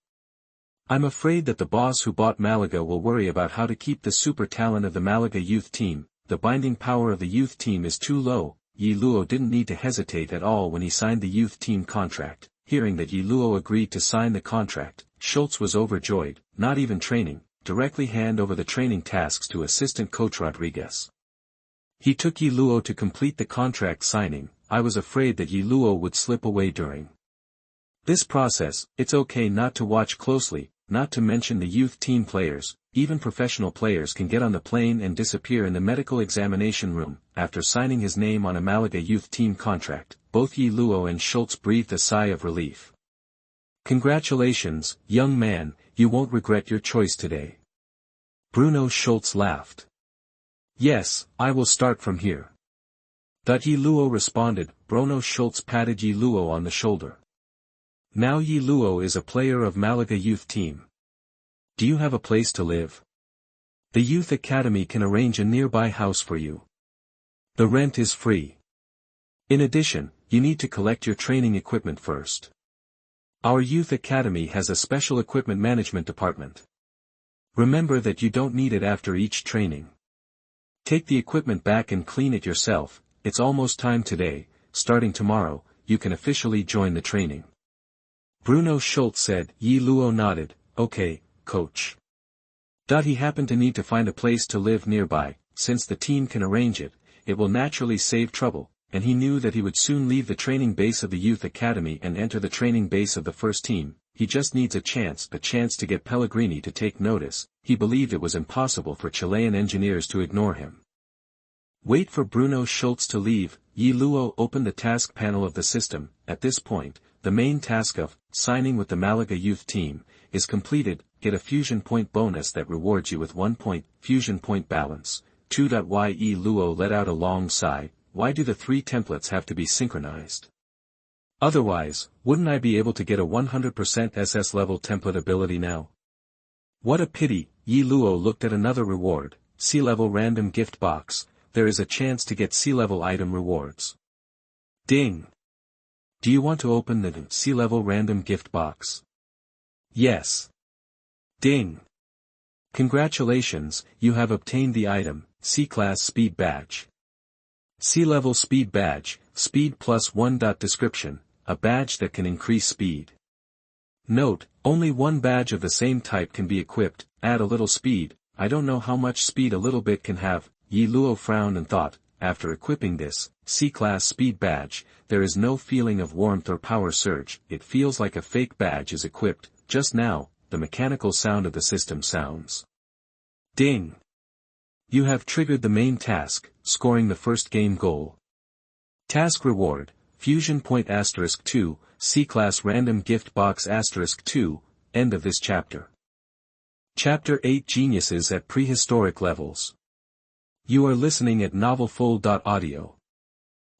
S1: I'm afraid that the boss who bought Malaga will worry about how to keep the super talent of the Malaga youth team. The binding power of the youth team is too low. Ye Luo didn't need to hesitate at all when he signed the youth team contract. Hearing that Ye Luo agreed to sign the contract, Schultz was overjoyed. Not even training. Directly hand over the training tasks to assistant coach Rodriguez. He took Ye Luo to complete the contract signing. I was afraid that Ye Luo would slip away during this process. It's okay not to watch closely, not to mention the youth team players. Even professional players can get on the plane and disappear in the medical examination room. After signing his name on a Malaga youth team contract, both Ye Luo and Schultz breathed a sigh of relief. Congratulations, young man, you won't regret your choice today. Bruno Schultz laughed. Yes, I will start from here. Ye Luo responded. Bruno Schultz patted Ye Luo on the shoulder. Now Ye Luo is a player of Malaga youth team. Do you have a place to live? The youth academy can arrange a nearby house for you. The rent is free. In addition, you need to collect your training equipment first. Our youth academy has a special equipment management department. Remember that you don't need it after each training. Take the equipment back and clean it yourself. It's almost time today. Starting tomorrow, you can officially join the training. Bruno Schultz said. Ye Luo nodded. Okay, coach. He happened to need to find a place to live nearby. Since the team can arrange it, it will naturally save trouble, and he knew that he would soon leave the training base of the youth academy and enter the training base of the first team. He just needs a chance to get Pellegrini to take notice. He believed it was impossible for Chilean engineers to ignore him. Wait for Bruno Schultz to leave. Ye Luo opened the task panel of the system. At this point, the main task of signing with the Malaga youth team is completed. Get a fusion point bonus that rewards you with 1 point, fusion point balance. 2. Ye Luo let out a long sigh. Why do the 3 templates have to be synchronized? Otherwise, wouldn't I be able to get a 100% SS level template ability now? What a pity. Ye Luo looked at another reward, C-level random gift box. There is a chance to get C-level item rewards. Ding! Do you want to open the C-level random gift box? Yes. Ding! Congratulations, you have obtained the item, C-class speed badge. C-level speed badge, speed +1. Description, a badge that can increase speed. Note, only one badge of the same type can be equipped. Add a little speed. I don't know how much speed a little bit can have. Ye Luo frowned and thought, after equipping this C-class speed badge, there is no feeling of warmth or power surge. It feels like a fake badge is equipped. Just now, the mechanical sound of the system sounds. Ding! You have triggered the main task, scoring the first game goal. Task reward, fusion point *2, C-class random gift box *2, end of this chapter. Chapter 8 Geniuses at Prehistoric Levels. You are listening at novelfull.audio.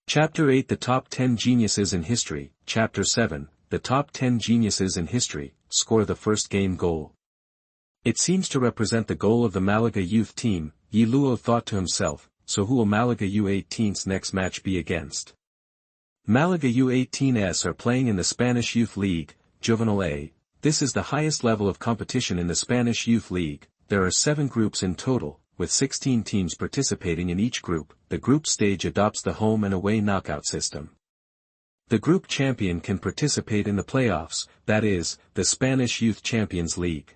S1: Chapter 8 The Top 10 Geniuses in History, Chapter 7, The Top 10 Geniuses in History, score the first game goal. It seems to represent the goal of the Malaga youth team. Ye Luo thought to himself, so who will Malaga U18's next match be against? Malaga U18s are playing in the Spanish Youth League, Juvenil A. This is the highest level of competition in the Spanish Youth League. There are 7 groups in total, with 16 teams participating in each group. The group stage adopts the home and away knockout system. The group champion can participate in the playoffs, that is, the Spanish Youth Champions League.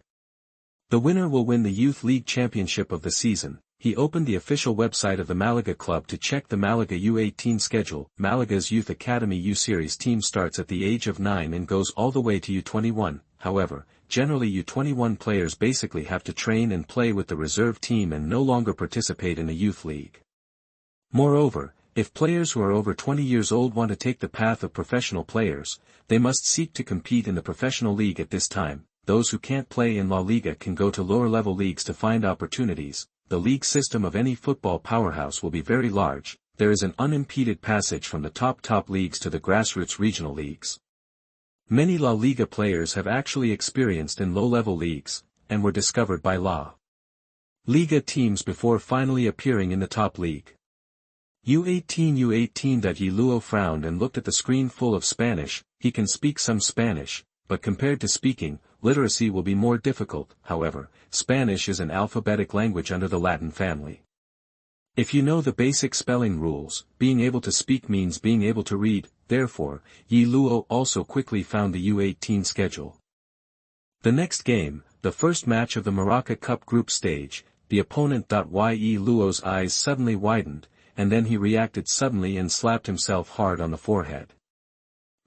S1: The winner will win the Youth League Championship of the season. He opened the official website of the Malaga club to check the Malaga U18 schedule. Malaga's Youth Academy U-Series team starts at the age of 9 and goes all the way to U21. However, generally U21 players basically have to train and play with the reserve team and no longer participate in a youth league. Moreover, if players who are over 20 years old want to take the path of professional players, they must seek to compete in the professional league at this time. Those who can't play in La Liga can go to lower-level leagues to find opportunities. The league system of any football powerhouse will be very large. There is an unimpeded passage from the top leagues to the grassroots regional leagues. Many La Liga players have actually experienced in low-level leagues, and were discovered by La Liga teams before finally appearing in the top league. U18 Ye Luo frowned and looked at the screen full of Spanish. He can speak some Spanish, but compared to speaking, literacy will be more difficult. However, Spanish is an alphabetic language under the Latin family. If you know the basic spelling rules, being able to speak means being able to read. Therefore, Ye Luo also quickly found the U18 schedule. The next game, the first match of the Maraca Cup group stage, the opponent. Ye Luo's eyes suddenly widened, and then he reacted suddenly and slapped himself hard on the forehead.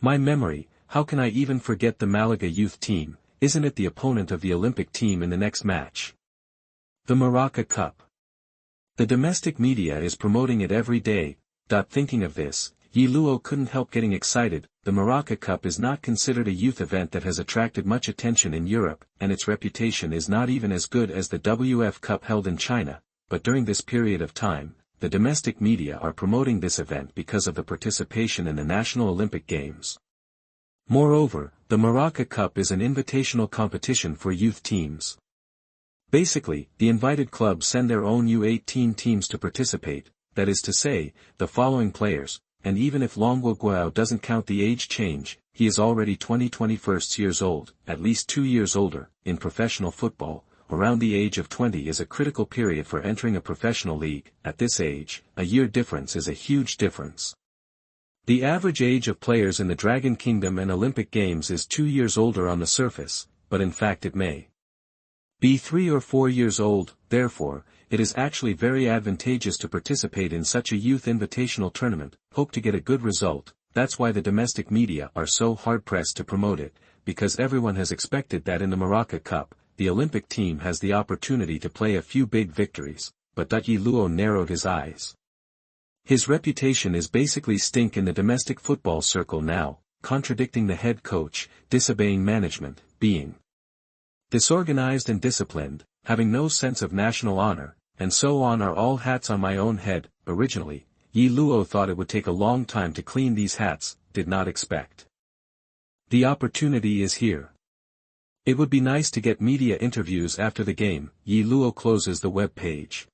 S1: My memory, how can I even forget the Malaga youth team? Isn't it the opponent of the Olympic team in the next match? The Maraca Cup. The domestic media is promoting it every day. Thinking of this, Ye Luo couldn't help getting excited. The Maraca Cup is not considered a youth event that has attracted much attention in Europe, and its reputation is not even as good as the WF Cup held in China. But during this period of time, the domestic media are promoting this event because of the participation in the National Olympic Games. Moreover, the Maraca Cup is an invitational competition for youth teams. Basically, the invited clubs send their own U18 teams to participate. that is to say, the following players, and even if Longuo Guao doesn't count the age change, he is already 21 years old, at least 2 years older. In professional football, around the age of 20 is a critical period for entering a professional league. At this age, a year difference is a huge difference. The average age of players in the Dragon Kingdom and Olympic Games is 2 years older on the surface, but in fact it may be 3 or 4 years old. Therefore, it is actually very advantageous to participate in such a youth invitational tournament, hope to get a good result. That's why the domestic media are so hard-pressed to promote it, because everyone has expected that in the Maraca Cup, the Olympic team has the opportunity to play a few big victories, but Ye Luo narrowed his eyes. His reputation is basically stink in the domestic football circle now, contradicting the head coach, disobeying management, being disorganized and disciplined, having no sense of national honor, and so on are all hats on my own head. Originally, Ye Luo thought it would take a long time to clean these hats, did not expect. The opportunity is here. It would be nice to get media interviews after the game. Ye Luo closes the web page.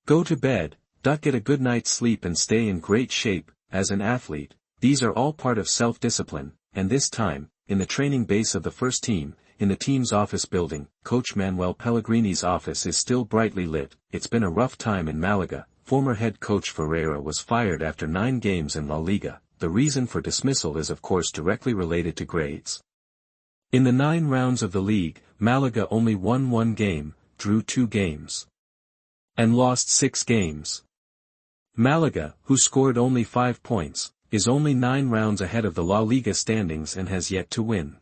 S1: Go to bed, get a good night's sleep and stay in great shape. As an athlete, these are all part of self-discipline, and this time, in the training base of the first team, in the team's office building, Coach Manuel Pellegrini's office is still brightly lit. It's been a rough time in Malaga. Former head coach Ferreira was fired after 9 games in La Liga. The reason for dismissal is of course directly related to grades. In the 9 rounds of the league, Malaga only won 1 game, drew 2 games, and lost 6 games. Malaga, who scored only 5 points, is only 9 rounds ahead of the La Liga standings and has yet to win.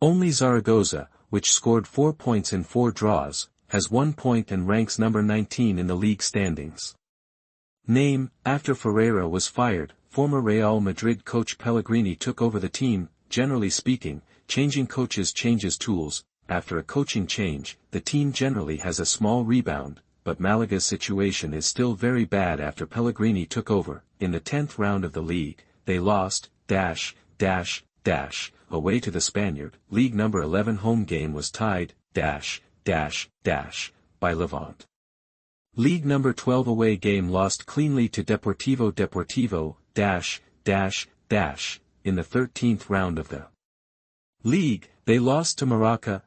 S1: Only Zaragoza, which scored 4 points in 4 draws, has 1 point and ranks number 19 in the league standings. After Ferreira was fired, former Real Madrid coach Pellegrini took over the team. Generally speaking, changing coaches changes tools. After a coaching change, the team generally has a small rebound, but Malaga's situation is still very bad after Pellegrini took over. In the 10th round of the league, they lost, away to the Spaniard. League number 11 home game was tied, by Levante. League number 12 away game lost cleanly to Deportivo, in the 13th round of the league. They lost to Maraca,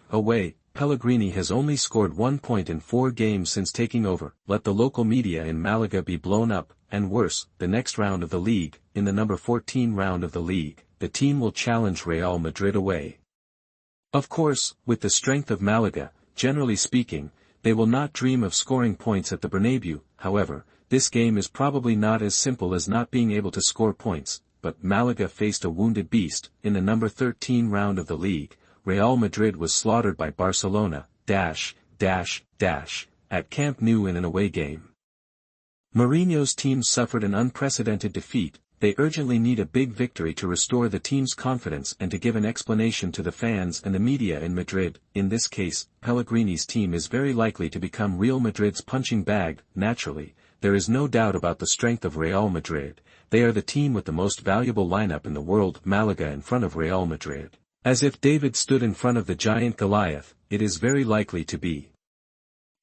S1: away. Pellegrini has only scored 1 point in 4 games since taking over. Let the local media in Malaga be blown up, and worse, the next round of the league, in the number 14 round of the league, the team will challenge Real Madrid away. Of course, with the strength of Malaga, generally speaking, they will not dream of scoring points at the Bernabeu. However, this game is probably not as simple as not being able to score points, but Malaga faced a wounded beast. In the number 13 round of the league, Real Madrid was slaughtered by Barcelona, at Camp Nou in an away game. Mourinho's team suffered an unprecedented defeat. They urgently need a big victory to restore the team's confidence and to give an explanation to the fans and the media in Madrid. In this case, Pellegrini's team is very likely to become Real Madrid's punching bag. Naturally, there is no doubt about the strength of Real Madrid. They are the team with the most valuable lineup in the world. Malaga in front of Real Madrid. As if David stood in front of the giant Goliath, it is very likely to be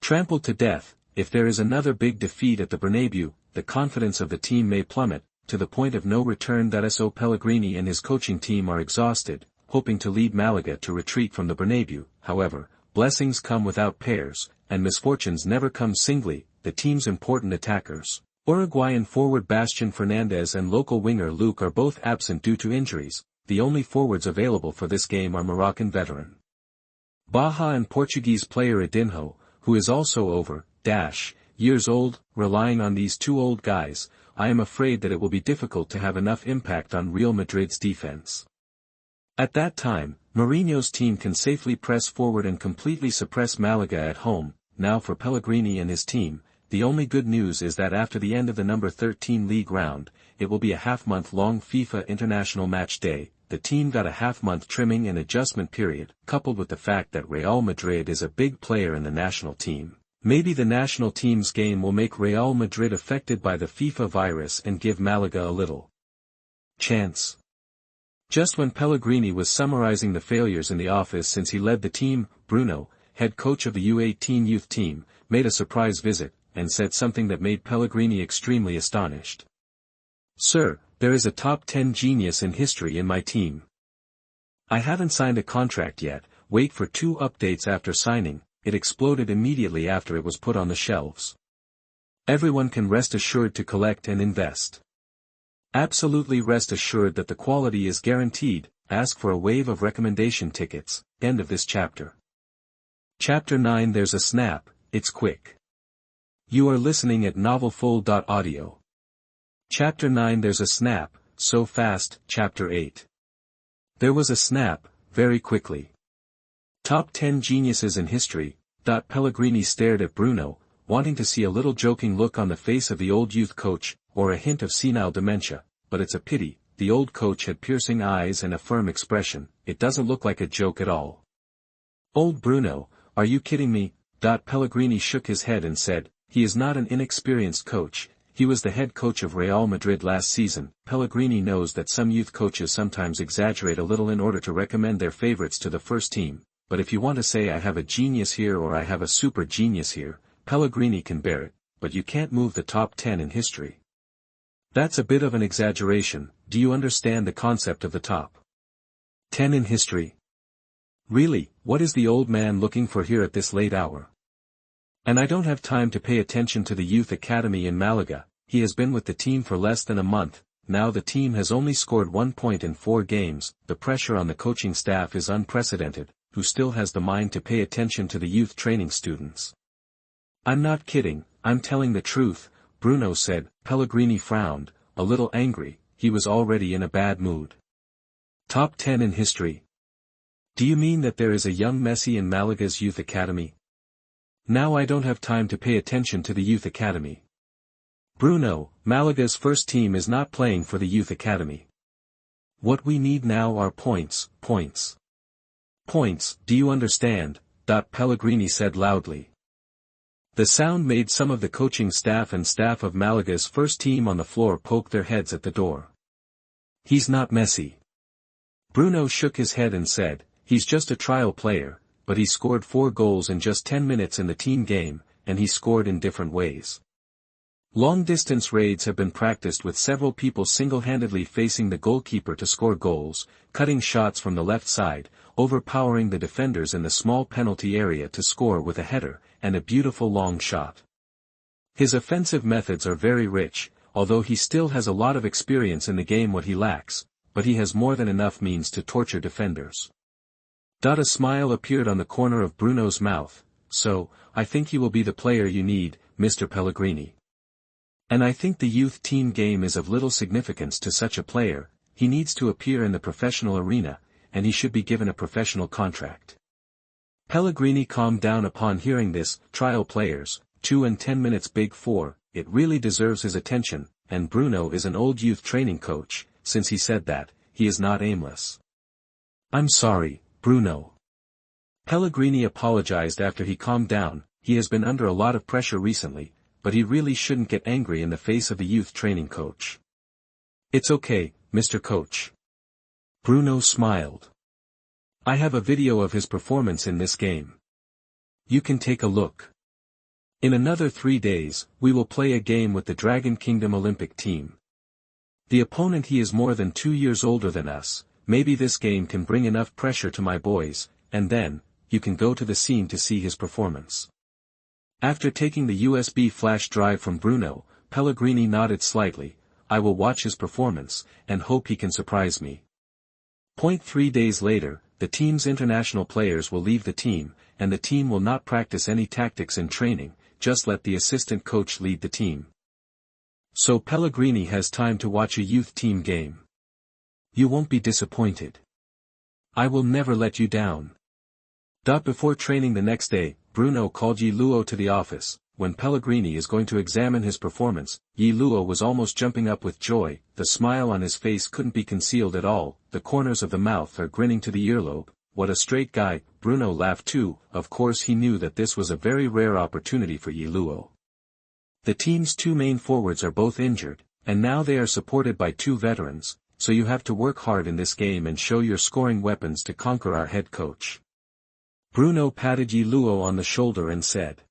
S1: trampled to death. If there is another big defeat at the Bernabeu, the confidence of the team may plummet, to the point of no return. So Pellegrini and his coaching team are exhausted, hoping to lead Malaga to retreat from the Bernabeu. However, blessings come without pairs, and misfortunes never come singly. The team's important attackers, Uruguayan forward Bastian Fernandez and local winger Luke, are both absent due to injuries. The only forwards available for this game are Moroccan veteran Baja and Portuguese player Edinho, who is also over, years old. Relying on these 2 old guys, I am afraid that it will be difficult to have enough impact on Real Madrid's defense. At that time, Mourinho's team can safely press forward and completely suppress Malaga at home. Now for Pellegrini and his team, the only good news is that after the end of the number 13 league round, it will be a half-month-long FIFA International Match Day. The team got a half-month trimming and adjustment period, coupled with the fact that Real Madrid is a big player in the national team. Maybe the national team's game will make Real Madrid affected by the FIFA virus and give Malaga a little chance. Just when Pellegrini was summarizing the failures in the office since he led the team, Bruno, head coach of the U18 youth team, made a surprise visit, and said something that made Pellegrini extremely astonished. "Sir, there is a top 10 genius in history in my team. I haven't signed a contract yet, wait for 2 updates after signing." It exploded immediately after it was put on the shelves. "Everyone can rest assured to collect and invest. Absolutely rest assured that the quality is guaranteed. Ask for a wave of recommendation tickets." End of this chapter. Chapter 9. There's a snap, it's quick. You are listening at novelfull.audio. Chapter 9. There's a snap, so fast. Chapter 8. There was a snap, very quickly. Top 10 geniuses in history. Pellegrini stared at Bruno, wanting to see a little joking look on the face of the old youth coach, or a hint of senile dementia, but it's a pity, the old coach had piercing eyes and a firm expression. It doesn't look like a joke at all. "Old Bruno, are you kidding me?" Pellegrini shook his head and said, "He is not an inexperienced coach, he was the head coach of Real Madrid last season." Pellegrini knows that some youth coaches sometimes exaggerate a little in order to recommend their favorites to the first team, but if you want to say I have a genius here or I have a super genius here, Pellegrini can bear it, but you can't move the top 10 in history. That's a bit of an exaggeration. Do you understand the concept of the top 10 in history? Really, what is the old man looking for here at this late hour? And I don't have time to pay attention to the youth academy in Malaga. He has been with the team for less than a month. Now the team has only scored 1 point in 4 games. The pressure on the coaching staff is unprecedented. Who still has the mind to pay attention to the youth training students? "I'm not kidding, I'm telling the truth," Bruno said. Pellegrini frowned, a little angry. He was already in a bad mood. "Top 10 in history? Do you mean that there is a young Messi in Malaga's youth academy? Now I don't have time to pay attention to the youth academy. Bruno, Malaga's first team is not playing for the youth academy. What we need now are points, points. Points, do you understand?" Pellegrini said loudly. The sound made some of the coaching staff and staff of Malaga's first team on the floor poke their heads at the door. "He's not Messi." Bruno shook his head and said, "He's just a trial player, but he scored 4 goals in just 10 minutes in the team game, and he scored in different ways. Long-distance raids have been practiced with several people single-handedly facing the goalkeeper to score goals, cutting shots from the left side, overpowering the defenders in the small penalty area to score with a header, and a beautiful long shot. His offensive methods are very rich, although he still has a lot of experience in the game. What he lacks, but he has more than enough means to torture defenders." A smile appeared on the corner of Bruno's mouth. "So, I think he will be the player you need, Mr. Pellegrini. And I think the youth team game is of little significance to such a player. He needs to appear in the professional arena, and he should be given a professional contract." Pellegrini calmed down upon hearing this. Trial players, 2 and 10 minutes big 4, it really deserves his attention, and Bruno is an old youth training coach. Since he said that, he is not aimless. "I'm sorry, Bruno." Pellegrini apologized after he calmed down. He has been under a lot of pressure recently, but he really shouldn't get angry in the face of a youth training coach. "It's okay, Mr. Coach." Bruno smiled. "I have a video of his performance in this game. You can take a look. In another 3 days, we will play a game with the Dragon Kingdom Olympic team. The opponent, he is more than 2 years older than us. Maybe this game can bring enough pressure to my boys, and then, you can go to the scene to see his performance." After taking the USB flash drive from Bruno, Pellegrini nodded slightly. "I will watch his performance, and hope he can surprise me." 3 days later, the team's international players will leave the team, and the team will not practice any tactics in training, just let the assistant coach lead the team. So Pellegrini has time to watch a youth team game. You won't be disappointed. I will never let you down. Before training the next day, Bruno called Ye Luo to the office. When Pellegrini is going to examine his performance, Ye Luo was almost jumping up with joy. The smile on his face couldn't be concealed at all. The corners of the mouth are grinning to the earlobe. What a straight guy. Bruno laughed too. Of course he knew that this was a very rare opportunity for Ye Luo. The team's 2 main forwards are both injured, and now they are supported by 2 veterans, so you have to work hard in this game and show your scoring weapons to conquer our head coach. Bruno patted Ye Luo on the shoulder and said.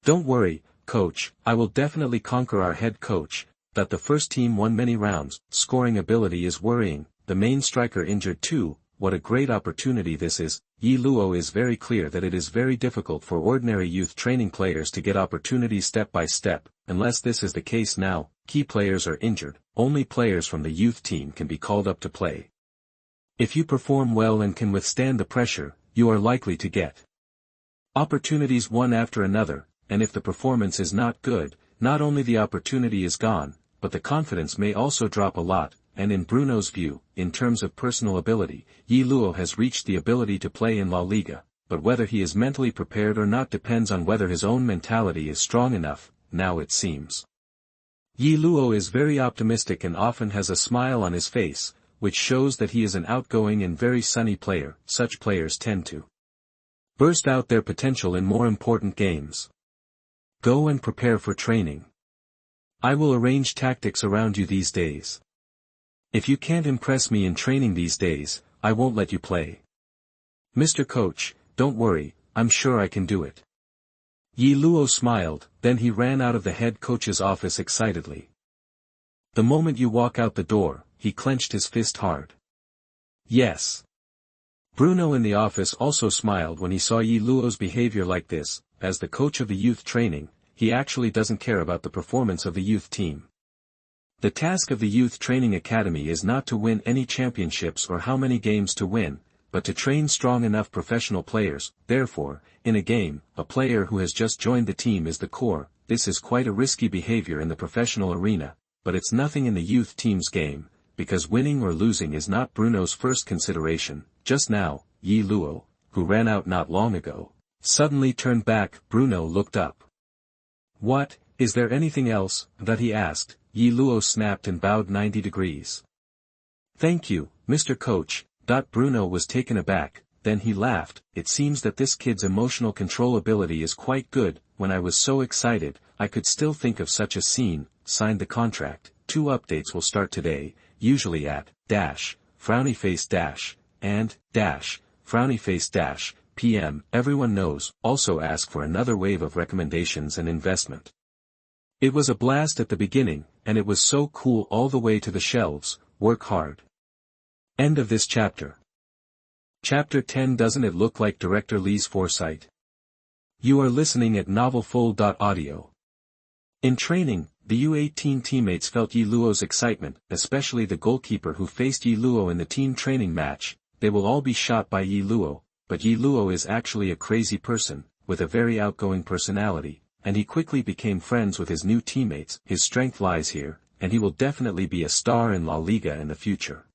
S1: Don't worry, coach, I will definitely conquer our head coach. That the first team won many rounds, scoring ability is worrying, the main striker injured too, what a great opportunity this is. Ye Luo is very clear that it is very difficult for ordinary youth training players to get opportunities step by step, unless this is the case now, key players are injured, only players from the youth team can be called up to play. If you perform well and can withstand the pressure, you are likely to get opportunities one after another, and if the performance is not good, not only the opportunity is gone, but the confidence may also drop a lot, and in Bruno's view, in terms of personal ability, Ye Luo has reached the ability to play in La Liga, but whether he is mentally prepared or not depends on whether his own mentality is strong enough, now it seems. Ye Luo is very optimistic and often has a smile on his face, which shows that he is an outgoing and very sunny player. Such players tend to burst out their potential in more important games. Go and prepare for training. I will arrange tactics around you these days. If you can't impress me in training these days, I won't let you play. Mr. Coach, don't worry, I'm sure I can do it. Ye Luo smiled, then he ran out of the head coach's office excitedly. The moment you walk out the door, he clenched his fist hard. Yes. Bruno in the office also smiled when he saw Ye Luo's behavior like this. As the coach of the youth training, he actually doesn't care about the performance of the youth team. The task of the youth training academy is not to win any championships or how many games to win, but to train strong enough professional players. Therefore, in a game, a player who has just joined the team is the core. This is quite a risky behavior in the professional arena, but it's nothing in the youth team's game, because winning or losing is not Bruno's first consideration. Just now, Ye Luo, who ran out not long ago, suddenly turned back. Bruno looked up. What, is there anything else, that he asked? Ye Luo snapped and bowed 90 degrees. Thank you, Mr. Coach. Bruno was taken aback, then he laughed. It seems that this kid's emotional control ability is quite good. When I was so excited, I could still think of such a scene. Signed the contract. 2 updates will start today, usually at, frowny face and, frowny face PM. Everyone knows. Also ask for another wave of recommendations and investment. It was a blast at the beginning, and it was so cool all the way to the shelves. Work hard. End of this chapter. Chapter 10. Doesn't it look like Director Lee's foresight? You are listening at novelfull.audio. In training, the U18 teammates felt Ye Luo's excitement, especially the goalkeeper who faced Ye Luo in the team training match. They will all be shot by Ye Luo, but Ye Luo is actually a crazy person, with a very outgoing personality, and he quickly became friends with his new teammates. His strength lies here, and he will definitely be a star in La Liga in the future.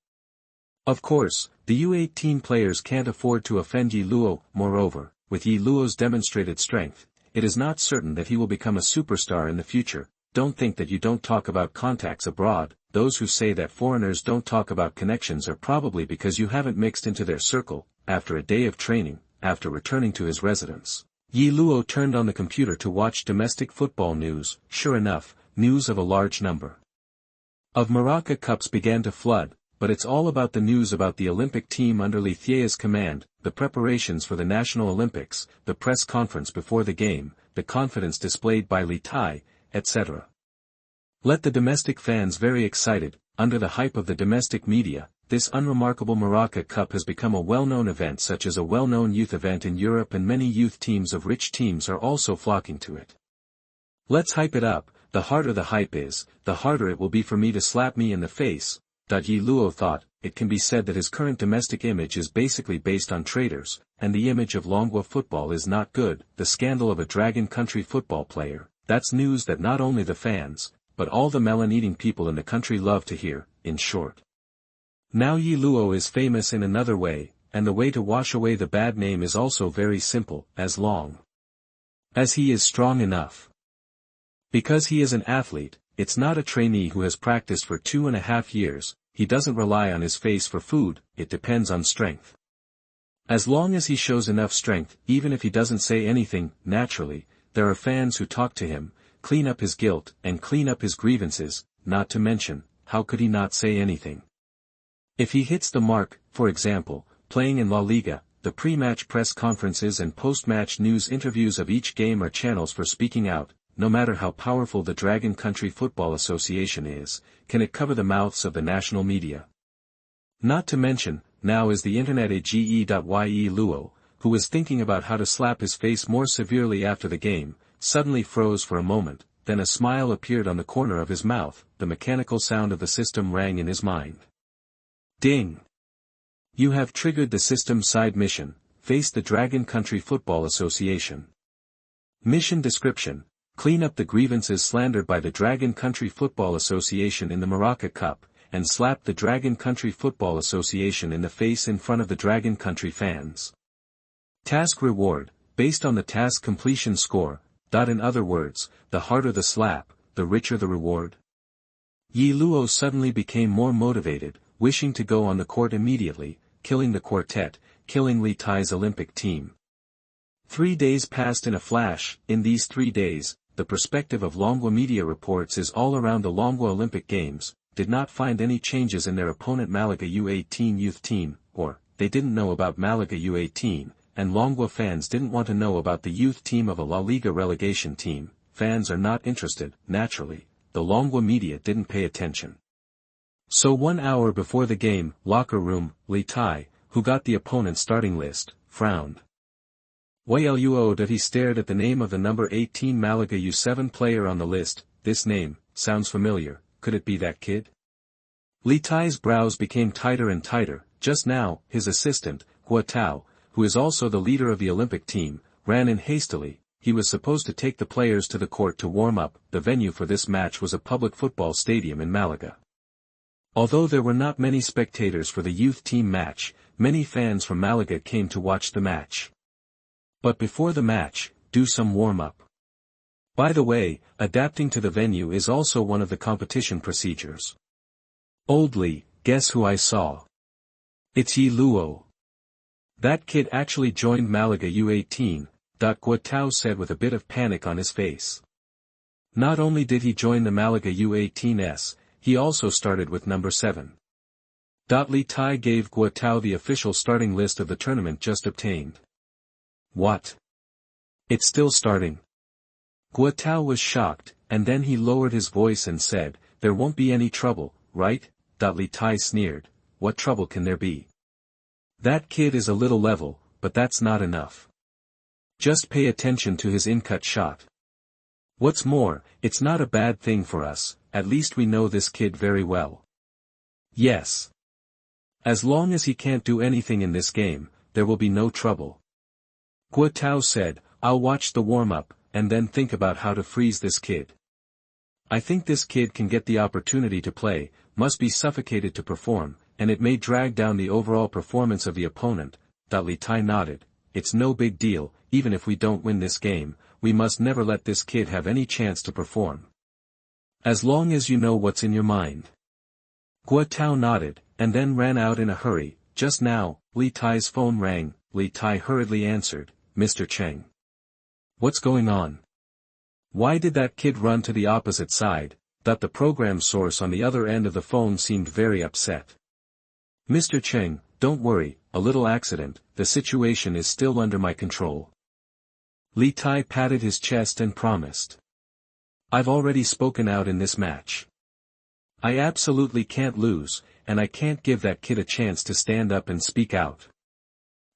S1: Of course, the U18 players can't afford to offend Ye Luo. Moreover, with Ye Luo's demonstrated strength, it is not certain that he will become a superstar in the future. Don't think that you don't talk about contacts abroad. Those who say that foreigners don't talk about connections are probably because you haven't mixed into their circle. After a day of training, after returning to his residence, Ye Luo turned on the computer to watch domestic football news. Sure enough, news of a large number of Maraca Cups began to flood, but it's all about the news about the Olympic team under Li Thie's command, the preparations for the National Olympics, the press conference before the game, the confidence displayed by Li Tai, etc. Let the domestic fans very excited. Under the hype of the domestic media, this unremarkable Maraca Cup has become a well-known event, such as a well-known youth event in Europe, and many youth teams of rich teams are also flocking to it. Let's hype it up. The harder the hype is, the harder it will be for me to slap me in the face. Ye Luo thought. It can be said that his current domestic image is basically based on traitors, and the image of Longwa football is not good. The scandal of a Dragon Country football player, that's news that not only the fans, but all the melon-eating people in the country love to hear. In short, now Ye Luo is famous in another way, and the way to wash away the bad name is also very simple. As long as he is strong enough. Because he is an athlete, it's not a trainee who has practiced for 2.5 years. He doesn't rely on his face for food, it depends on strength. As long as he shows enough strength, even if he doesn't say anything, naturally, there are fans who talk to him, clean up his guilt, and clean up his grievances. Not to mention, how could he not say anything? If he hits the mark, for example, playing in La Liga, the pre-match press conferences and post-match news interviews of each game are channels for speaking out. No matter how powerful the Dragon Country Football Association is, can it cover the mouths of the national media? Not to mention, now is the internet a Ye Luo, who was thinking about how to slap his face more severely after the game, suddenly froze for a moment, then a smile appeared on the corner of his mouth, the mechanical sound of the system rang in his mind. Ding! You have triggered the system side mission, face the Dragon Country Football Association. Mission description: clean up the grievances slandered by the Dragon Country Football Association in the Maraca Cup, and slap the Dragon Country Football Association in the face in front of the Dragon Country fans. Task reward, based on the task completion score. In other words, the harder the slap, the richer the reward. Ye Luo suddenly became more motivated, wishing to go on the court immediately, killing the quartet, killing Li Tai's Olympic team. 3 days passed in a flash. In these 3 days, the perspective of Longwa media reports is all around the Longwa Olympic Games, did not find any changes in their opponent Malaga U18 youth team, or, they didn't know about Malaga U18, and Longwa fans didn't want to know about the youth team of a La Liga relegation team. Fans are not interested. Naturally, the Longwa media didn't pay attention. So 1 hour before the game, locker room, Li Tai, who got the opponent's starting list, frowned. Ye Luo that he stared at the name of the number 18 Malaga U7 player on the list. This name sounds familiar. Could it be that kid? Li Tai's brows became tighter and tighter. Just now, his assistant, Guo, who is also the leader of the Olympic team, ran in hastily. He was supposed to take the players to the court to warm up. The venue for this match was a public football stadium in Malaga. Although there were not many spectators for the youth team match, many fans from Malaga came to watch the match. But before the match, do some warm-up. By the way, adapting to the venue is also one of the competition procedures. Old Li, guess who I saw? It's Ye Luo. That kid actually joined Malaga U18, Guo said with a bit of panic on his face. Not only did he join the Malaga U18s, he also started with number 7. Li Tai gave Guo the official starting list of the tournament just obtained. What? It's still starting. Guo was shocked, and then he lowered his voice and said, there won't be any trouble, right? Li Tai sneered, what trouble can there be? That kid is a little level, but that's not enough. Just pay attention to his in-cut shot. What's more, it's not a bad thing for us, at least we know this kid very well. Yes. As long as he can't do anything in this game, there will be no trouble. Guo said, I'll watch the warm-up, and then think about how to freeze this kid. I think this kid can get the opportunity to play, must be suffocated to perform, and it may drag down the overall performance of the opponent. Li Tai nodded, it's no big deal, even if we don't win this game, we must never let this kid have any chance to perform. As long as you know what's in your mind. Guo nodded, and then ran out in a hurry. Just now, Li Tai's phone rang. Li Tai hurriedly answered, Mr. Cheng. What's going on? Why did that kid run to the opposite side? The program source on the other end of the phone seemed very upset. Mr. Cheng, don't worry, a little accident, the situation is still under my control. Li Tai patted his chest and promised. I've already spoken out in this match. I absolutely can't lose, and I can't give that kid a chance to stand up and speak out.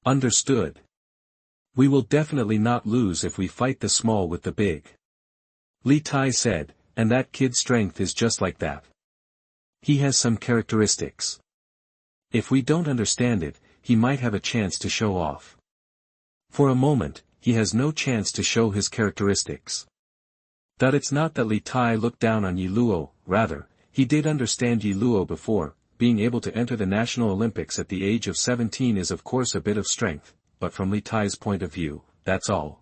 S1: Understood. We will definitely not lose if we fight the small with the big. Li Tai said, and that kid's strength is just like that. He has some characteristics. If we don't understand it, he might have a chance to show off. For a moment, he has no chance to show his characteristics. It's not that Li Tai looked down on Ye Luo, rather, he did understand Ye Luo before. Being able to enter the National Olympics at the age of 17 is of course a bit of strength, but from Li Tai's point of view, that's all.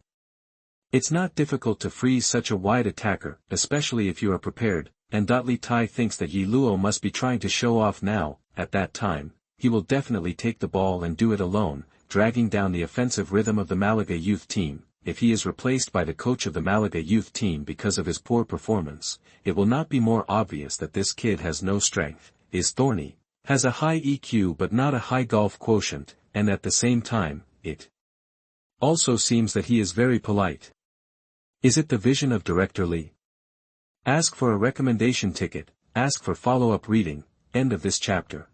S1: It's not difficult to freeze such a wide attacker, especially if you are prepared, and Li Tai thinks that Ye Luo must be trying to show off now. At that time, he will definitely take the ball and do it alone, dragging down the offensive rhythm of the Malaga youth team. If he is replaced by the coach of the Malaga youth team because of his poor performance, it will not be more obvious that this kid has no strength, is thorny, has a high EQ but not a high golf quotient, and at the same time, it also seems that he is very polite. Is it the vision of Director Li? Ask for a recommendation ticket, ask for follow-up reading, end of this chapter.